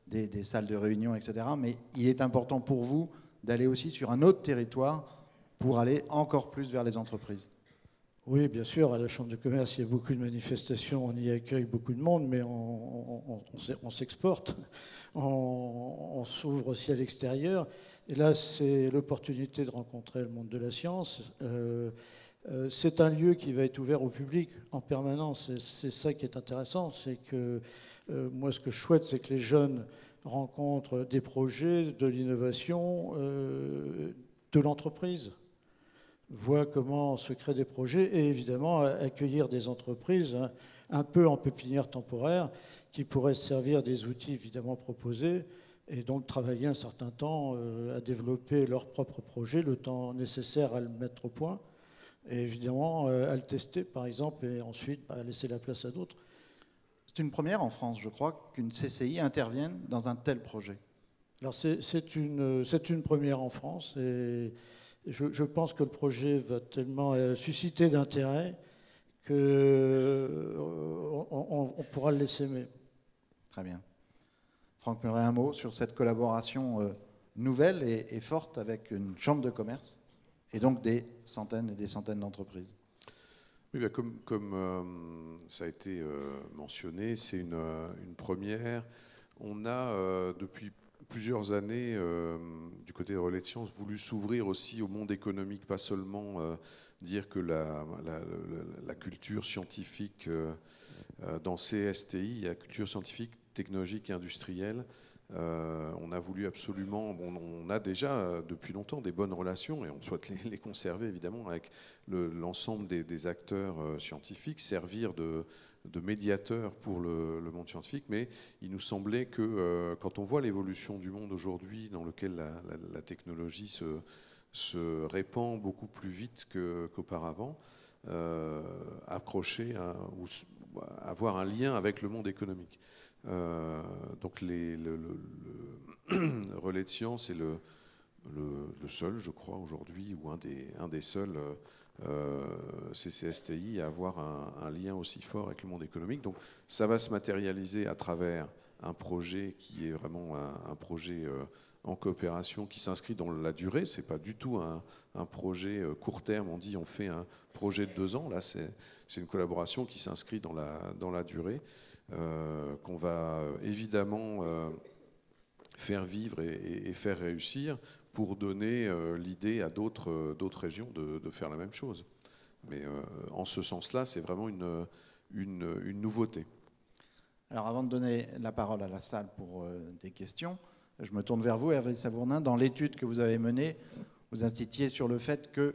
des salles de réunion, etc. Mais il est important pour vous d'aller aussi sur un autre territoire pour aller encore plus vers les entreprises. Oui, bien sûr, à la Chambre de commerce, il y a beaucoup de manifestations, on y accueille beaucoup de monde, mais on s'exporte, on s'ouvre aussi à l'extérieur. Et là, c'est l'opportunité de rencontrer le monde de la science. C'est un lieu qui va être ouvert au public en permanence. C'est ça qui est intéressant, c'est que moi, ce que je souhaite, c'est que les jeunes rencontrent des projets, de l'innovation, de l'entreprise, voient comment se créent des projets et évidemment accueillir des entreprises un peu en pépinière temporaire qui pourraient servir des outils évidemment proposés et donc travailler un certain temps à développer leur propre projet, le temps nécessaire à le mettre au point et évidemment à le tester par exemple et ensuite à laisser la place à d'autres. C'est une première en France, je crois, qu'une CCI intervienne dans un tel projet. Alors c'est une première en France et je pense que le projet va tellement susciter d'intérêt qu'on pourra le laisser aimer. Très bien. Franck Muret, un mot sur cette collaboration nouvelle et forte avec une chambre de commerce et donc des centaines et des centaines d'entreprises. Oui, bah comme ça a été mentionné, c'est une première. On a depuis plusieurs années, du côté de Relais de Sciences, voulu s'ouvrir aussi au monde économique, pas seulement dire que la culture scientifique dans CSTI, la culture scientifique, technologique et industrielle, on a voulu absolument, on a déjà depuis longtemps des bonnes relations et on souhaite les conserver évidemment avec l'ensemble des acteurs scientifiques, servir de médiateur pour le monde scientifique, mais il nous semblait que quand on voit l'évolution du monde aujourd'hui dans lequel la technologie se répand beaucoup plus vite qu'auparavant, accrocher ou avoir un lien avec le monde économique. Donc le Relais de Sciences est le seul, je crois, aujourd'hui, ou un des seuls CCSTI à avoir un lien aussi fort avec le monde économique. Donc ça va se matérialiser à travers un projet qui est vraiment un projet en coopération qui s'inscrit dans la durée. C'est pas du tout un projet court terme. On dit on fait un projet de 2 ans. Là, c'est une collaboration qui s'inscrit dans la durée, qu'on va évidemment faire vivre et faire réussir pour donner l'idée à d'autres régions de faire la même chose. Mais en ce sens-là, c'est vraiment une nouveauté. Alors avant de donner la parole à la salle pour des questions, je me tourne vers vous, Hervé Savournin. Dans l'étude que vous avez menée, vous insistiez sur le fait que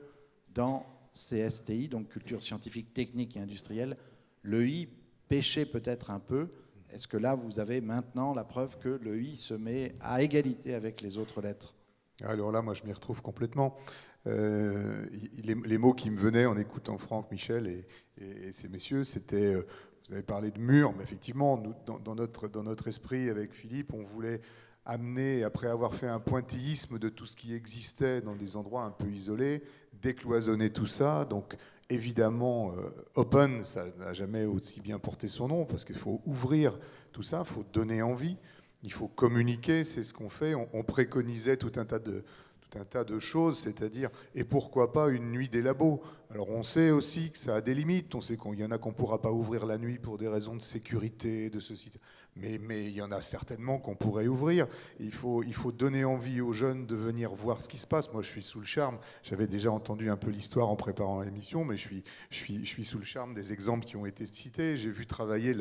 dans CSTI, donc culture scientifique, technique et industrielle, le I pêchait peut-être un peu. Est-ce que là, vous avez maintenant la preuve que le I se met à égalité avec les autres lettres ? Alors là, moi, je m'y retrouve complètement. Les mots qui me venaient en écoutant Franck, Michel et ces messieurs, c'était, vous avez parlé de murs, mais effectivement, nous, dans notre esprit, avec Philippe, on voulait amener, après avoir fait un pointillisme de tout ce qui existait dans des endroits un peu isolés, décloisonner tout ça. Donc, évidemment, Open, ça n'a jamais aussi bien porté son nom, parce qu'il faut ouvrir tout ça, il faut donner envie, il faut communiquer, c'est ce qu'on fait. On préconisait tout un tas de choses, c'est-à-dire, et pourquoi pas une nuit des labos. Alors on sait aussi que ça a des limites, on sait qu'il y en a qu'on ne pourra pas ouvrir la nuit pour des raisons de sécurité, de ceci, mais il y en a certainement qu'on pourrait ouvrir. Il faut donner envie aux jeunes de venir voir ce qui se passe. Moi je suis sous le charme, j'avais déjà entendu un peu l'histoire en préparant l'émission, mais je suis sous le charme des exemples qui ont été cités. J'ai vu travailler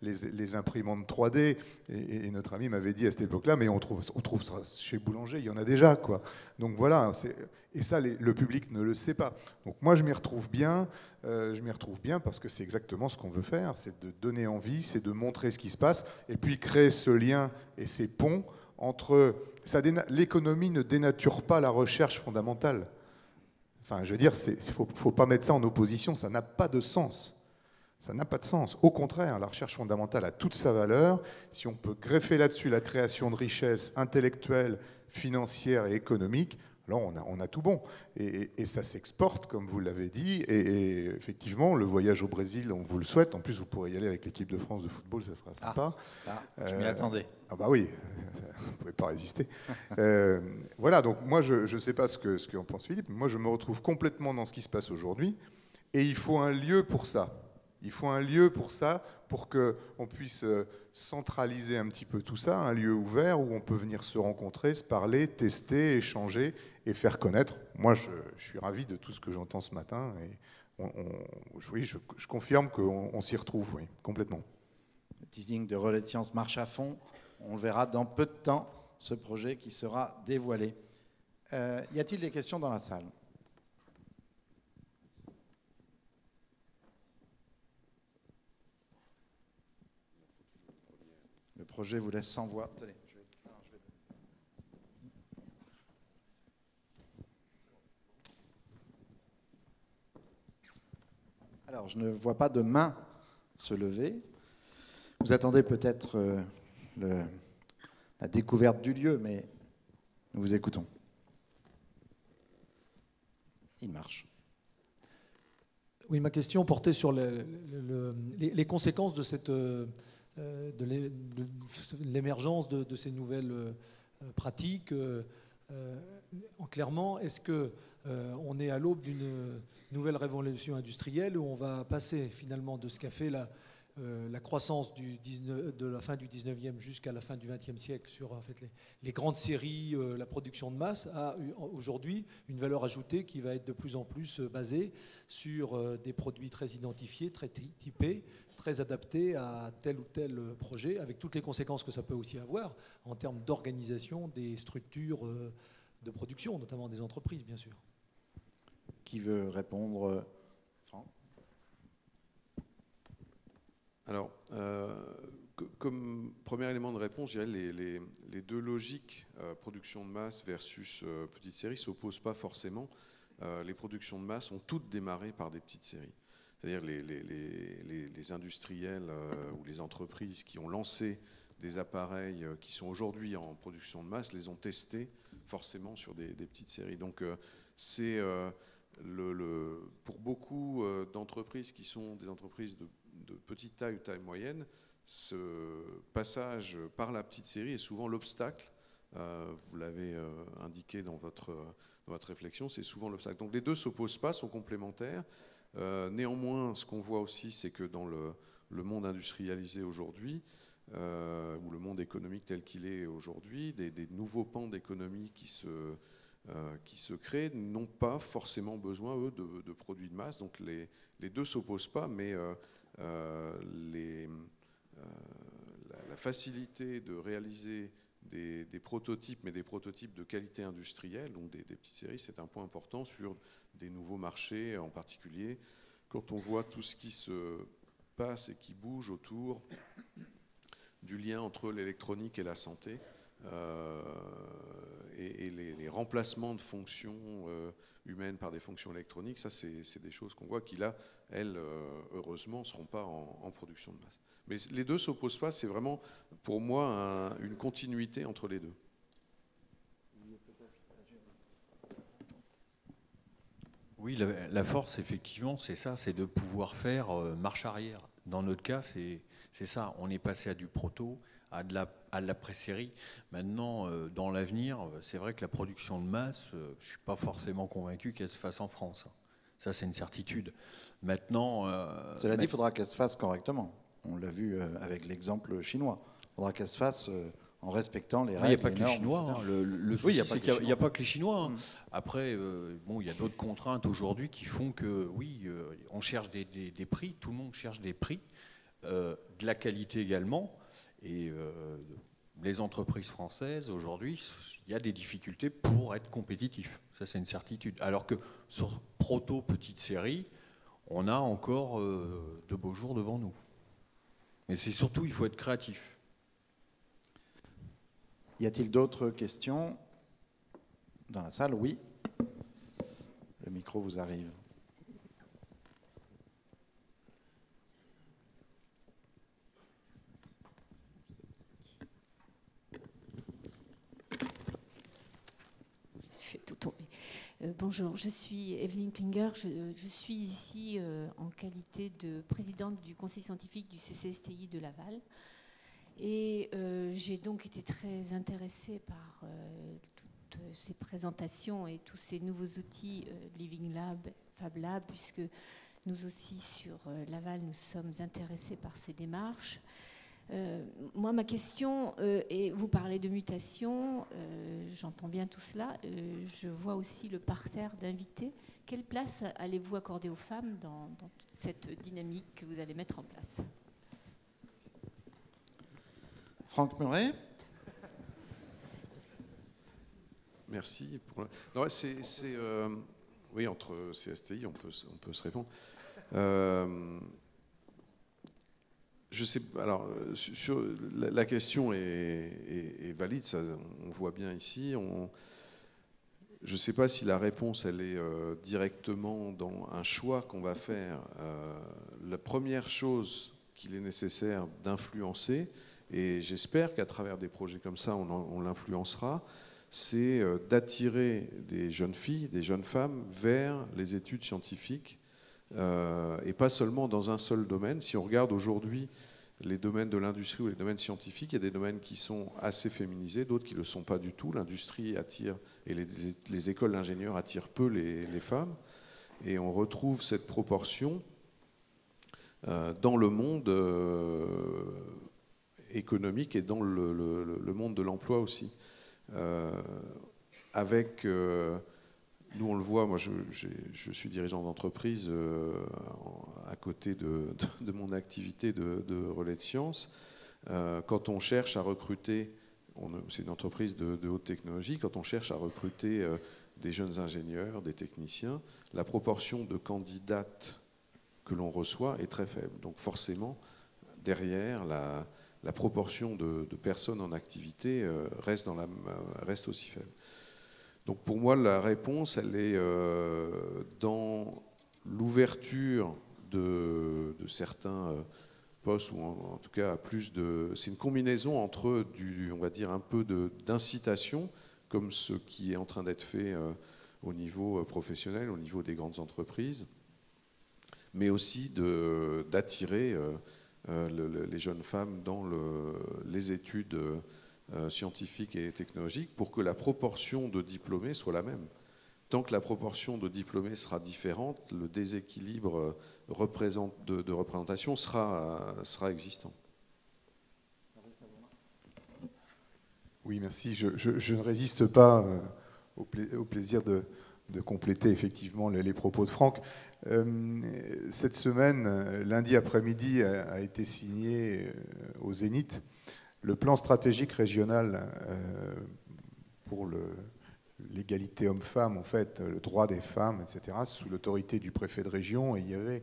les imprimantes 3D, et notre ami m'avait dit à cette époque-là, mais on trouve ça chez Boulanger, il y en a déjà, quoi. Donc voilà, et ça, le public ne le sait pas. Donc moi, je m'y retrouve bien parce que c'est exactement ce qu'on veut faire, c'est de donner envie, c'est de montrer ce qui se passe, et puis créer ce lien et ces ponts entre... L'économie ne dénature pas la recherche fondamentale. Enfin, je veux dire, faut pas mettre ça en opposition, ça n'a pas de sens. Ça n'a pas de sens. Au contraire, la recherche fondamentale a toute sa valeur. Si on peut greffer là-dessus la création de richesses intellectuelles, financières et économiques, alors on a tout bon. Et ça s'exporte, comme vous l'avez dit. Et effectivement, le voyage au Brésil, on vous le souhaite. En plus, vous pourrez y aller avec l'équipe de France de football, ça sera sympa. Je m'y attendais. Ah bah oui, vous ne pouvez pas résister. Voilà, donc moi, je ne sais pas ce qu'en pense Philippe, mais moi, je me retrouve complètement dans ce qui se passe aujourd'hui. Et il faut un lieu pour ça. Il faut un lieu pour ça, pour qu'on puisse centraliser un petit peu tout ça, un lieu ouvert où on peut venir se rencontrer, se parler, tester, échanger et faire connaître. Moi, je suis ravi de tout ce que j'entends ce matin. Et oui, je confirme qu'on s'y retrouve, oui, complètement. Le teasing de Relais de Sciences marche à fond. On le verra dans peu de temps, ce projet qui sera dévoilé. Y a-t-il des questions dans la salle ? Le projet vous laisse sans voix. Attendez, Alors, je ne vois pas de main se lever. Vous attendez peut-être la découverte du lieu, mais nous vous écoutons. Il marche. Oui, ma question portait sur les conséquences de cette... de l'émergence de ces nouvelles pratiques. Clairement, est-ce qu'on est à l'aube d'une nouvelle révolution industrielle où on va passer finalement de ce qu'a fait la croissance de la fin du 19e jusqu'à la fin du 20e siècle sur en fait, les grandes séries, la production de masse, à aujourd'hui une valeur ajoutée qui va être de plus en plus basée sur des produits très identifiés, très typés, très adaptés à tel ou tel projet, avec toutes les conséquences que ça peut aussi avoir en termes d'organisation des structures de production, notamment des entreprises, bien sûr. Qui veut répondre ? Franck ? Alors, comme premier élément de réponse, je dirais les deux logiques, production de masse versus petite série, ne s'opposent pas forcément. Les productions de masse ont toutes démarré par des petites séries. C'est-à-dire les industriels ou les entreprises qui ont lancé des appareils qui sont aujourd'hui en production de masse les ont testés forcément sur des petites séries. Donc c'est pour beaucoup d'entreprises qui sont des entreprises de petite taille ou taille moyenne, ce passage par la petite série est souvent l'obstacle. Vous l'avez indiqué dans votre réflexion, c'est souvent l'obstacle. Donc les deux ne s'opposent pas, sont complémentaires. Néanmoins, ce qu'on voit aussi, c'est que dans le monde industrialisé aujourd'hui, ou le monde économique tel qu'il est aujourd'hui, des nouveaux pans d'économie qui se créent n'ont pas forcément besoin, eux, de produits de masse. Donc les deux ne s'opposent pas, mais la facilité de réaliser des prototypes, mais des prototypes de qualité industrielle, donc des petites séries, c'est un point important sur des nouveaux marchés en particulier. Quand on voit tout ce qui se passe et qui bouge autour du lien entre l'électronique et la santé, et les remplacements de fonctions humaines par des fonctions électroniques, ça c'est des choses qu'on voit qui là, elles, heureusement, ne seront pas en production de masse. Mais les deux ne s'opposent pas, c'est vraiment pour moi une continuité entre les deux. Oui, la force, effectivement, c'est ça, c'est de pouvoir faire marche arrière. Dans notre cas, c'est ça, on est passé à du proto, à de la pré-série. Maintenant, dans l'avenir, c'est vrai que la production de masse, je ne suis pas forcément convaincu qu'elle se fasse en France. Ça, c'est une certitude. Maintenant... Cela dit, il faudra qu'elle se fasse correctement. On l'a vu avec l'exemple chinois. Il faudra qu'elle se fasse en respectant les règles. Il n'y a pas que les Chinois. Hein. Le souci, c'est qu'il n'y a pas que les Chinois. Hein. Après, bon, il y a d'autres contraintes aujourd'hui qui font que, oui, on cherche des prix. Tout le monde cherche des prix. De la qualité également. Et les entreprises françaises, aujourd'hui, il y a des difficultés pour être compétitifs. Ça, c'est une certitude. Alors que sur proto petite série, on a encore de beaux jours devant nous. Mais c'est surtout, il faut être créatif. Y a-t-il d'autres questions dans la salle? Oui. Le micro vous arrive. Je fais tout tomber. Bonjour, je suis Evelyne Klinger. Je suis ici en qualité de présidente du conseil scientifique du CCSTI de Laval. Et j'ai donc été très intéressée par toutes ces présentations et tous ces nouveaux outils Living Lab, Fab Lab, puisque nous aussi sur Laval, nous sommes intéressés par ces démarches. Moi, ma question, et vous parlez de mutation, j'entends bien tout cela, je vois aussi le parterre d'invités. Quelle place allez-vous accorder aux femmes dans toute cette dynamique que vous allez mettre en place? Franck Muret. Merci. Non, oui, entre CSTI, on peut se répondre. Je sais. Alors, sur la question est valide. Ça, on voit bien ici. Je ne sais pas si la réponse elle est directement dans un choix qu'on va faire. La première chose qu'il est nécessaire d'influencer, et j'espère qu'à travers des projets comme ça, on l'influencera, c'est d'attirer des jeunes filles, des jeunes femmes vers les études scientifiques, et pas seulement dans un seul domaine. Si on regarde aujourd'hui les domaines de l'industrie ou les domaines scientifiques, il y a des domaines qui sont assez féminisés, d'autres qui ne le sont pas du tout. L'industrie attire, et les écoles d'ingénieurs attirent peu les femmes, et on retrouve cette proportion dans le monde économique et dans le monde de l'emploi aussi. Avec, nous on le voit, moi je suis dirigeant d'entreprise à côté de mon activité de relais de sciences. Quand on cherche à recruter, c'est une entreprise de haute technologie, quand on cherche à recruter des jeunes ingénieurs, des techniciens, la proportion de candidates que l'on reçoit est très faible. Donc forcément, derrière, la proportion de personnes en activité reste aussi faible. Donc pour moi, la réponse, elle est dans l'ouverture de certains postes, ou en tout cas plus de... C'est une combinaison entre on va dire un peu d'incitation, comme ce qui est en train d'être fait au niveau professionnel, au niveau des grandes entreprises, mais aussi d'attirer les jeunes femmes dans les études scientifiques et technologiques pour que la proportion de diplômés soit la même. Tant que la proportion de diplômés sera différente, le déséquilibre de représentation sera existant. Oui, merci. Je ne résiste pas au plaisir de compléter effectivement les propos de Franck. Cette semaine, lundi après-midi, a été signé au Zénith le plan stratégique régional pour l'égalité homme-femme, en fait, le droit des femmes, etc., sous l'autorité du préfet de région. Et il y avait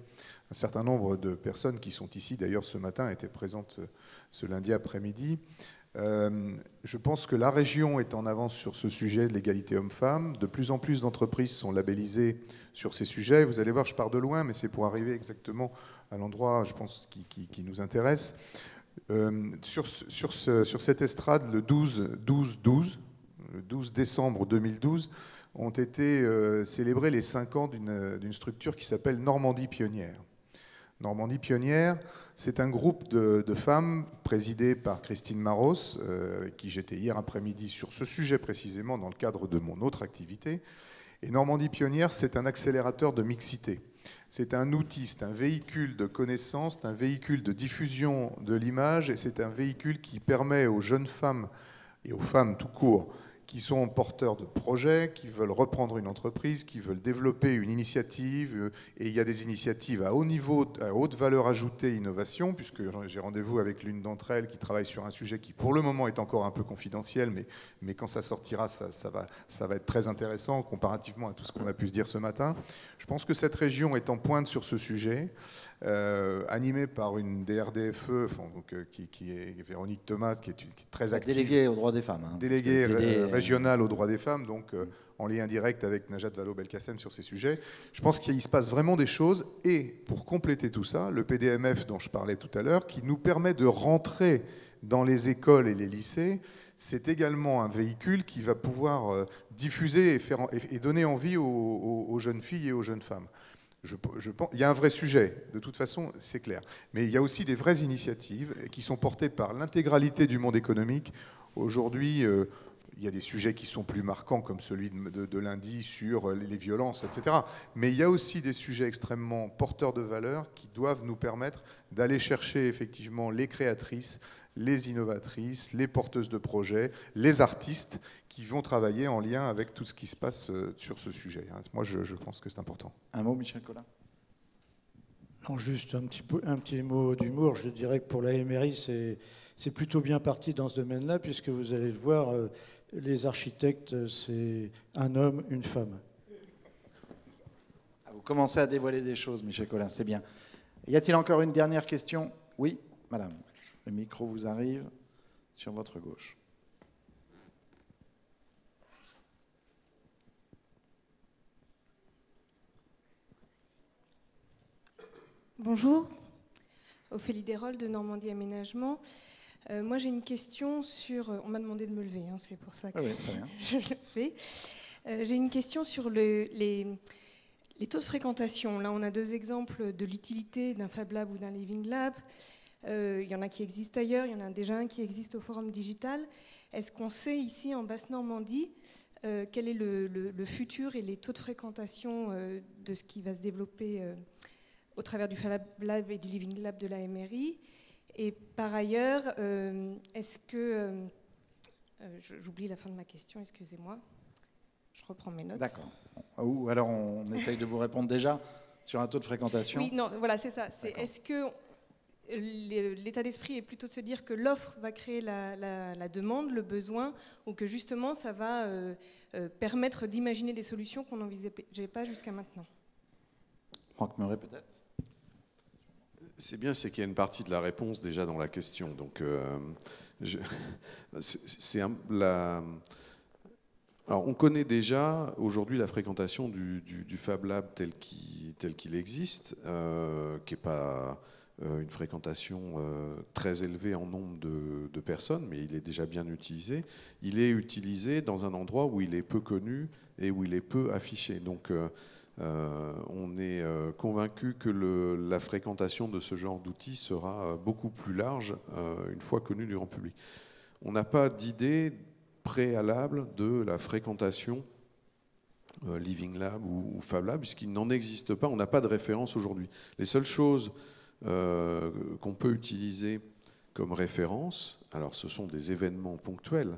un certain nombre de personnes qui sont ici, d'ailleurs ce matin, étaient présentes ce lundi après-midi. Je pense que la région est en avance sur ce sujet de l'égalité homme-femme. De plus en plus d'entreprises sont labellisées sur ces sujets. Vous allez voir, je pars de loin, mais c'est pour arriver exactement à l'endroit, je pense, qui nous intéresse. Sur cette estrade, le 12 décembre 2012, ont été célébrés les 5 ans d'une structure qui s'appelle Normandie Pionnière. Normandie Pionnière, c'est un groupe de femmes présidé par Christine Maros, avec qui j'étais hier après-midi sur ce sujet précisément dans le cadre de mon autre activité. Et Normandie Pionnière, c'est un accélérateur de mixité. C'est un outil, c'est un véhicule de connaissances, c'est un véhicule de diffusion de l'image, et c'est un véhicule qui permet aux jeunes femmes et aux femmes tout court qui sont porteurs de projets, qui veulent reprendre une entreprise, qui veulent développer une initiative. Et il y a des initiatives à haut niveau, à haute valeur ajoutée, innovation, puisque j'ai rendez-vous avec l'une d'entre elles qui travaille sur un sujet qui, pour le moment, est encore un peu confidentiel, mais quand ça sortira, ça va être très intéressant comparativement à tout ce qu'on a pu se dire ce matin. Je pense que cette région est en pointe sur ce sujet, animée par une DRDFE, qui est Véronique Thomas, qui est très active. Déléguée aux droits des femmes. Hein, déléguée régionale aux droits des femmes, donc en lien direct avec Najat Vallaud-Belkacem sur ces sujets. Je pense qu'il se passe vraiment des choses. Et pour compléter tout ça, le PDMF dont je parlais tout à l'heure, qui nous permet de rentrer dans les écoles et les lycées, c'est également un véhicule qui va pouvoir diffuser et donner envie aux jeunes filles et aux jeunes femmes. Je pense, il y a un vrai sujet, de toute façon, c'est clair. Mais il y a aussi des vraies initiatives qui sont portées par l'intégralité du monde économique. Aujourd'hui, il y a des sujets qui sont plus marquants, comme celui de lundi sur les violences, etc. Mais il y a aussi des sujets extrêmement porteurs de valeur qui doivent nous permettre d'aller chercher effectivement les créatrices, les innovatrices, les porteuses de projets, les artistes qui vont travailler en lien avec tout ce qui se passe sur ce sujet. Moi, je pense que c'est important. Un mot, Michel Collin ? Non, juste un petit mot d'humour. Je dirais que pour la MRI, c'est plutôt bien parti dans ce domaine-là, puisque vous allez le voir, les architectes, c'est un homme, une femme. Vous commencez à dévoiler des choses, Michel Collin, c'est bien. Y a-t-il encore une dernière question ? Oui, madame. Le micro vous arrive sur votre gauche. Bonjour, Ophélie Desrolles de Normandie Aménagement. Moi j'ai une question sur... On m'a demandé de me lever, hein, c'est pour ça que oui, très bien. je le fais. J'ai une question sur les taux de fréquentation. Là on a 2 exemples de l'utilité d'un Fab Lab ou d'un Living Lab. Il y en a qui existent ailleurs, il y en a déjà un qui existe au Forum Digital. Est-ce qu'on sait ici en Basse-Normandie quel est le futur et les taux de fréquentation de ce qui va se développer au travers du Fab Lab et du Living Lab de la MRI? Et par ailleurs, est-ce que... j'oublie la fin de ma question, excusez-moi. Je reprends mes notes. D'accord. Ou alors on essaye de vous répondre déjà sur un taux de fréquentation. Oui, non, voilà, c'est ça. Est-ce que l'état d'esprit est plutôt de se dire que l'offre va créer la demande, le besoin, ou que justement ça va permettre d'imaginer des solutions qu'on n'envisageait pas jusqu'à maintenant? Franck Meuret peut-être. C'est bien, c'est qu'il y a une partie de la réponse déjà dans la question. Donc, alors, on connaît déjà aujourd'hui la fréquentation du Fab Lab tel qu'il existe, qui n'est pas une fréquentation très élevée en nombre de personnes, mais il est déjà bien utilisé. Il est utilisé dans un endroit où il est peu connu et où il est peu affiché. Donc, on est convaincu que la fréquentation de ce genre d'outils sera beaucoup plus large une fois connue du grand public. On n'a pas d'idée préalable de la fréquentation Living Lab ou Fab Lab, puisqu'il n'en existe pas, on n'a pas de référence aujourd'hui. Les seules choses qu'on peut utiliser comme référence, alors ce sont des événements ponctuels,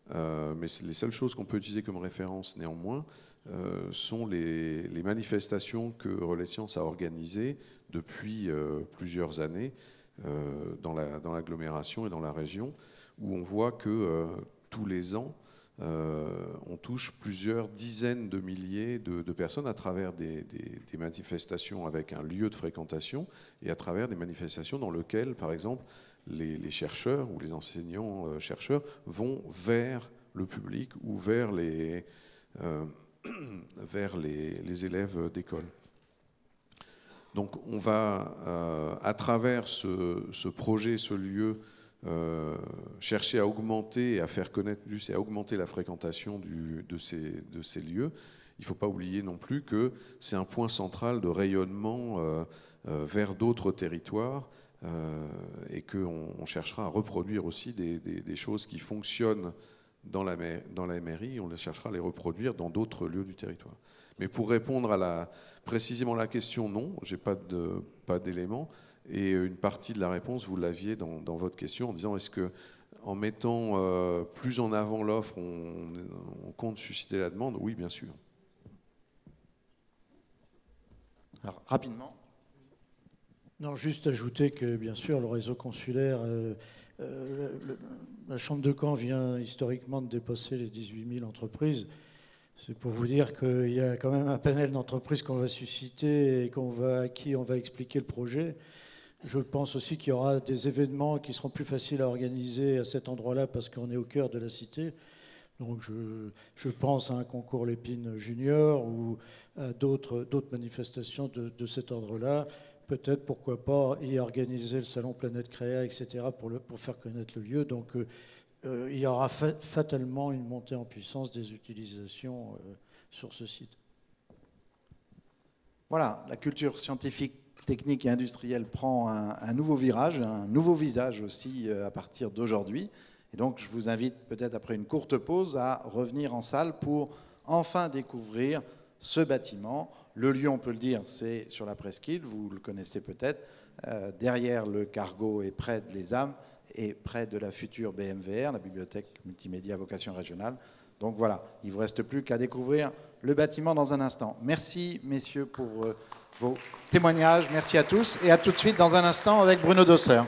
mais les seules choses qu'on peut utiliser comme référence néanmoins sont les manifestations que Relais Sciences a organisées depuis plusieurs années dans l'agglomération et dans la région, où on voit que tous les ans, on touche plusieurs dizaines de milliers de personnes à travers des manifestations avec un lieu de fréquentation et à travers des manifestations dans lesquelles, par exemple, les chercheurs ou les enseignants-chercheurs vont vers le public ou vers les élèves d'école. Donc on va, à travers ce projet, ce lieu, chercher à augmenter, à faire connaître plus et à augmenter la fréquentation de ces lieux. Il ne faut pas oublier non plus que c'est un point central de rayonnement vers d'autres territoires et qu'on cherchera à reproduire aussi des choses qui fonctionnent dans la mairie, on les cherchera à les reproduire dans d'autres lieux du territoire. Mais pour répondre précisément à la question, non, je n'ai pas d'éléments. Et une partie de la réponse, vous l'aviez dans votre question, en disant est-ce qu'en mettant plus en avant l'offre, on compte susciter la demande? Oui, bien sûr. Alors, rapidement. Non, juste ajouter que, bien sûr, le réseau consulaire, la Chambre de Caen vient historiquement de dépasser les 18 000 entreprises. C'est pour vous dire qu'il y a quand même un panel d'entreprises qu'on va susciter et à qui on va expliquer le projet. Je pense aussi qu'il y aura des événements qui seront plus faciles à organiser à cet endroit-là parce qu'on est au cœur de la cité. Donc je pense à un concours Lépine Junior ou à d'autres manifestations de cet ordre-là. Peut-être, pourquoi pas, y organiser le salon Planète Créa, etc., pour faire connaître le lieu. Donc il y aura fatalement une montée en puissance des utilisations sur ce site. Voilà, la culture scientifique, technique et industrielle prend un nouveau virage, un nouveau visage aussi à partir d'aujourd'hui. Et donc je vous invite peut-être après une courte pause à revenir en salle pour enfin découvrir ce bâtiment. Le lieu, on peut le dire, c'est sur la presqu'île, vous le connaissez peut-être, derrière le cargo et près de l'ESAM et près de la future BMVR, la bibliothèque multimédia à vocation régionale. Donc voilà, il ne vous reste plus qu'à découvrir le bâtiment dans un instant. Merci messieurs pour vos témoignages, merci à tous et à tout de suite dans un instant avec Bruno Dosseur.